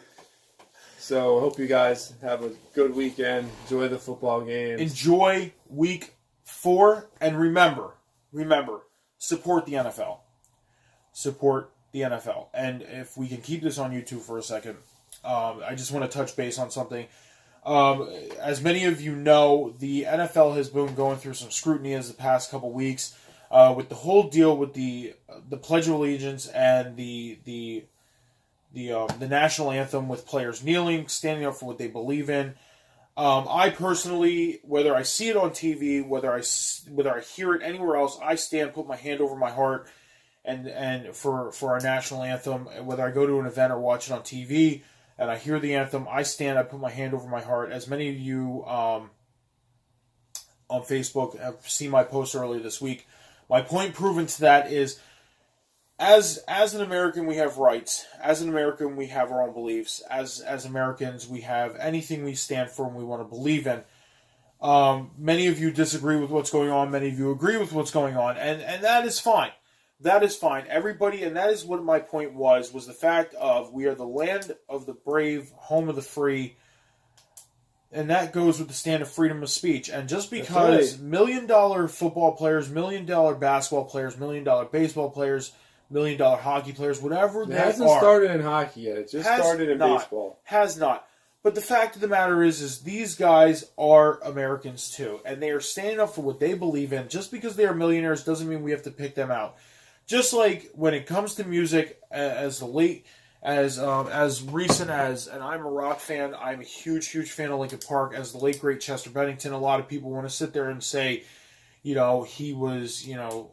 So, hope you guys have a good weekend. Enjoy the football games. Enjoy Week 4, and remember, support the NFL. Support the NFL. And if we can keep this on YouTube for a second, I just want to touch base on something. As many of you know, the NFL has been going through some scrutiny as the past couple weeks with the whole deal with the Pledge of Allegiance and the national anthem with players kneeling, standing up for what they believe in. I personally, whether I see it on TV, whether I hear it anywhere else, I stand, put my hand over my heart, and for our national anthem. Whether I go to an event or watch it on TV, and I hear the anthem, I stand, I put my hand over my heart. As many of you on Facebook have seen my post earlier this week, my point proven to that is, as an American, we have rights. As an American, we have our own beliefs. As Americans, we have anything we stand for and we want to believe in. Many of you disagree with what's going on. Many of you agree with what's going on. And that is fine. That is fine. Everybody, and that is what my point was the fact of we are the land of the brave, home of the free, and that goes with the stand of freedom of speech. And just because $1 million football players, $1 million basketball players, $1 million baseball players, $1 million hockey players, whatever they are. It hasn't started in hockey yet. It just started in baseball. Has not. But the fact of the matter is these guys are Americans too, and they are standing up for what they believe in. Just because they are millionaires doesn't mean we have to pick them out. Just like when it comes to music, as recent as, and I'm a rock fan, I'm a huge fan of Linkin Park, as the late great Chester Bennington. A lot of people want to sit there and say, he was, a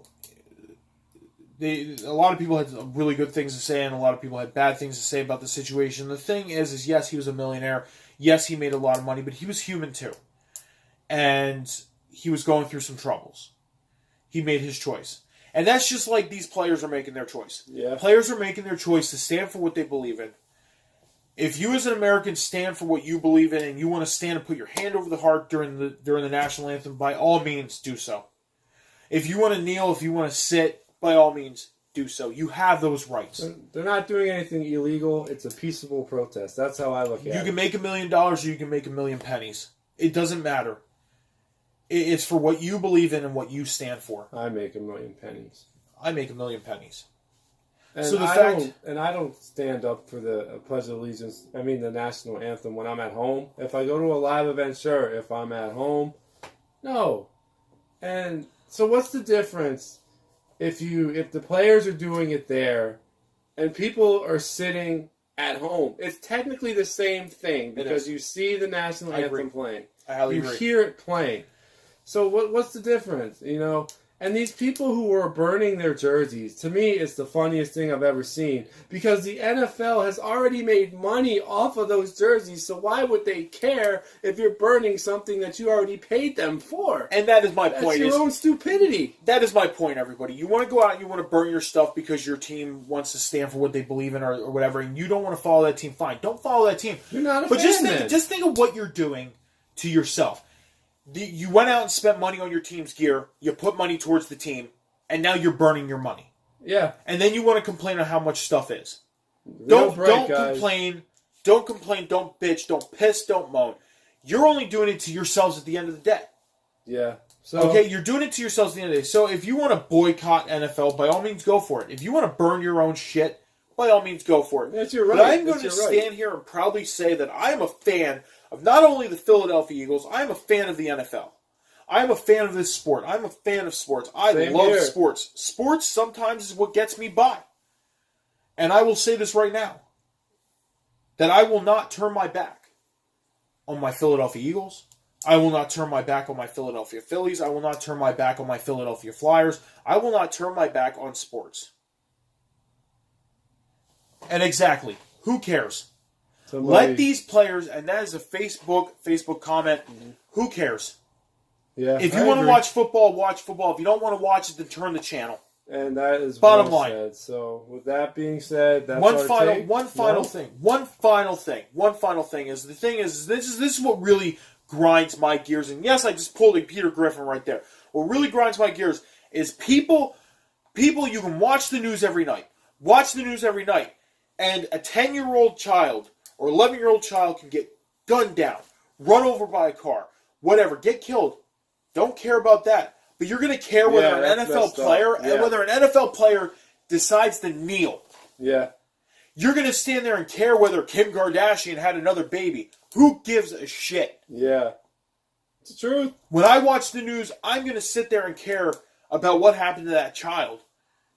lot of people had really good things to say, and a lot of people had bad things to say about the situation. The thing is yes, he was a millionaire. Yes, he made a lot of money, but he was human too. And he was going through some troubles. He made his choice. And that's just like these players are making their choice. Yeah. Players are making their choice to stand for what they believe in. If you as an American stand for what you believe in and you want to stand and put your hand over the heart during the national anthem, by all means do so. If you want to kneel, if you want to sit, by all means, do so. You have those rights. They're not doing anything illegal. It's a peaceable protest. That's how I look at it. You can make $1 million or you can make 1,000,000 pennies. It doesn't matter. It's for what you believe in and what you stand for. I make 1,000,000 pennies. I make 1,000,000 pennies. And So I don't stand up for the Pledge of Allegiance. I mean the national anthem when I'm at home. If I go to a live event, sure. If I'm at home, no. And so what's the difference if the players are doing it there and people are sitting at home? It's technically the same thing because you see the national anthem playing. I highly agree. You hear it playing. So what's the difference? You know? And these people who are burning their jerseys, to me, it's the funniest thing I've ever seen. Because the NFL has already made money off of those jerseys, so why would they care if you're burning something that you already paid them for? And that is my point. That's your own stupidity. That is my point, everybody. You want to go out and you want to burn your stuff because your team wants to stand for what they believe in or whatever, and you don't want to follow that team, fine. Don't follow that team. You're not a fan, then. Just think of what you're doing to yourself. You went out and spent money on your team's gear, you put money towards the team, and now you're burning your money. Yeah. And then you want to complain on how much stuff is. Don't complain. Don't complain. Don't bitch. Don't piss. Don't moan. You're only doing it to yourselves at the end of the day. Yeah. So okay, you're doing it to yourselves at the end of the day. So if you want to boycott NFL, by all means, go for it. If you want to burn your own shit, by all means, go for it. That's your right. But I'm going to stand here and proudly say that I am a fan of not only the Philadelphia Eagles, I am a fan of the NFL. I am a fan of this sport. I'm a fan of sports. I love sports. Sports sometimes is what gets me by. And I will say this right now, that I will not turn my back on my Philadelphia Eagles. I will not turn my back on my Philadelphia Phillies. I will not turn my back on my Philadelphia Flyers. I will not turn my back on sports. And exactly, who cares? Let these players, and that is a Facebook comment, who cares? Yeah, if you want to watch football, watch football. If you don't want to watch it, then turn the channel. And that is bottom line. Said. So with that being said, that's one our final take. One final thing is this is what really grinds my gears. And yes, I just pulled a Peter Griffin right there. What really grinds my gears is people you can watch the news every night. And a 10-year-old child or 11-year-old child can get gunned down, run over by a car, whatever, get killed. Don't care about that. But you're going to care whether an NFL player decides to kneel. Yeah. You're going to stand there and care whether Kim Kardashian had another baby. Who gives a shit? Yeah. It's the truth. When I watch the news, I'm going to sit there and care about what happened to that child.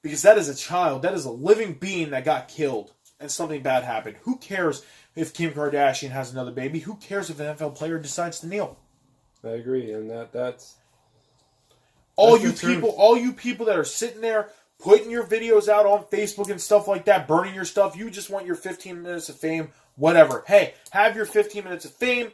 Because that is a child. That is a living being that got killed. And something bad happened. Who cares if Kim Kardashian has another baby? Who cares if an NFL player decides to kneel? I agree, and that's all you people that are sitting there putting your videos out on Facebook and stuff like that, burning your stuff. You just want your 15 minutes of fame, whatever. Hey, have your 15 minutes of fame.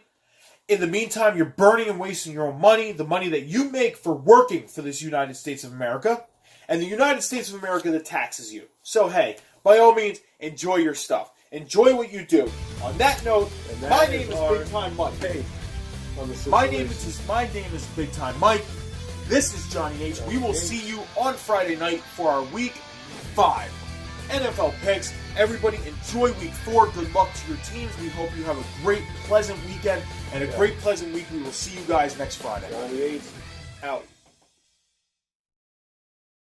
In the meantime, you're burning and wasting your own money, the money that you make for working for this United States of America, and the United States of America that taxes you. So hey, by all means, enjoy your stuff. Enjoy what you do. On that note, my name is Bigtime Mike. Hey, my name is Bigtime Mike. This is Johnny H. We will see you on Friday night for our Week 5 NFL picks. Everybody enjoy Week 4. Good luck to your teams. We hope you have a great, pleasant weekend and a great, pleasant week. We will see you guys next Friday. Johnny H. out.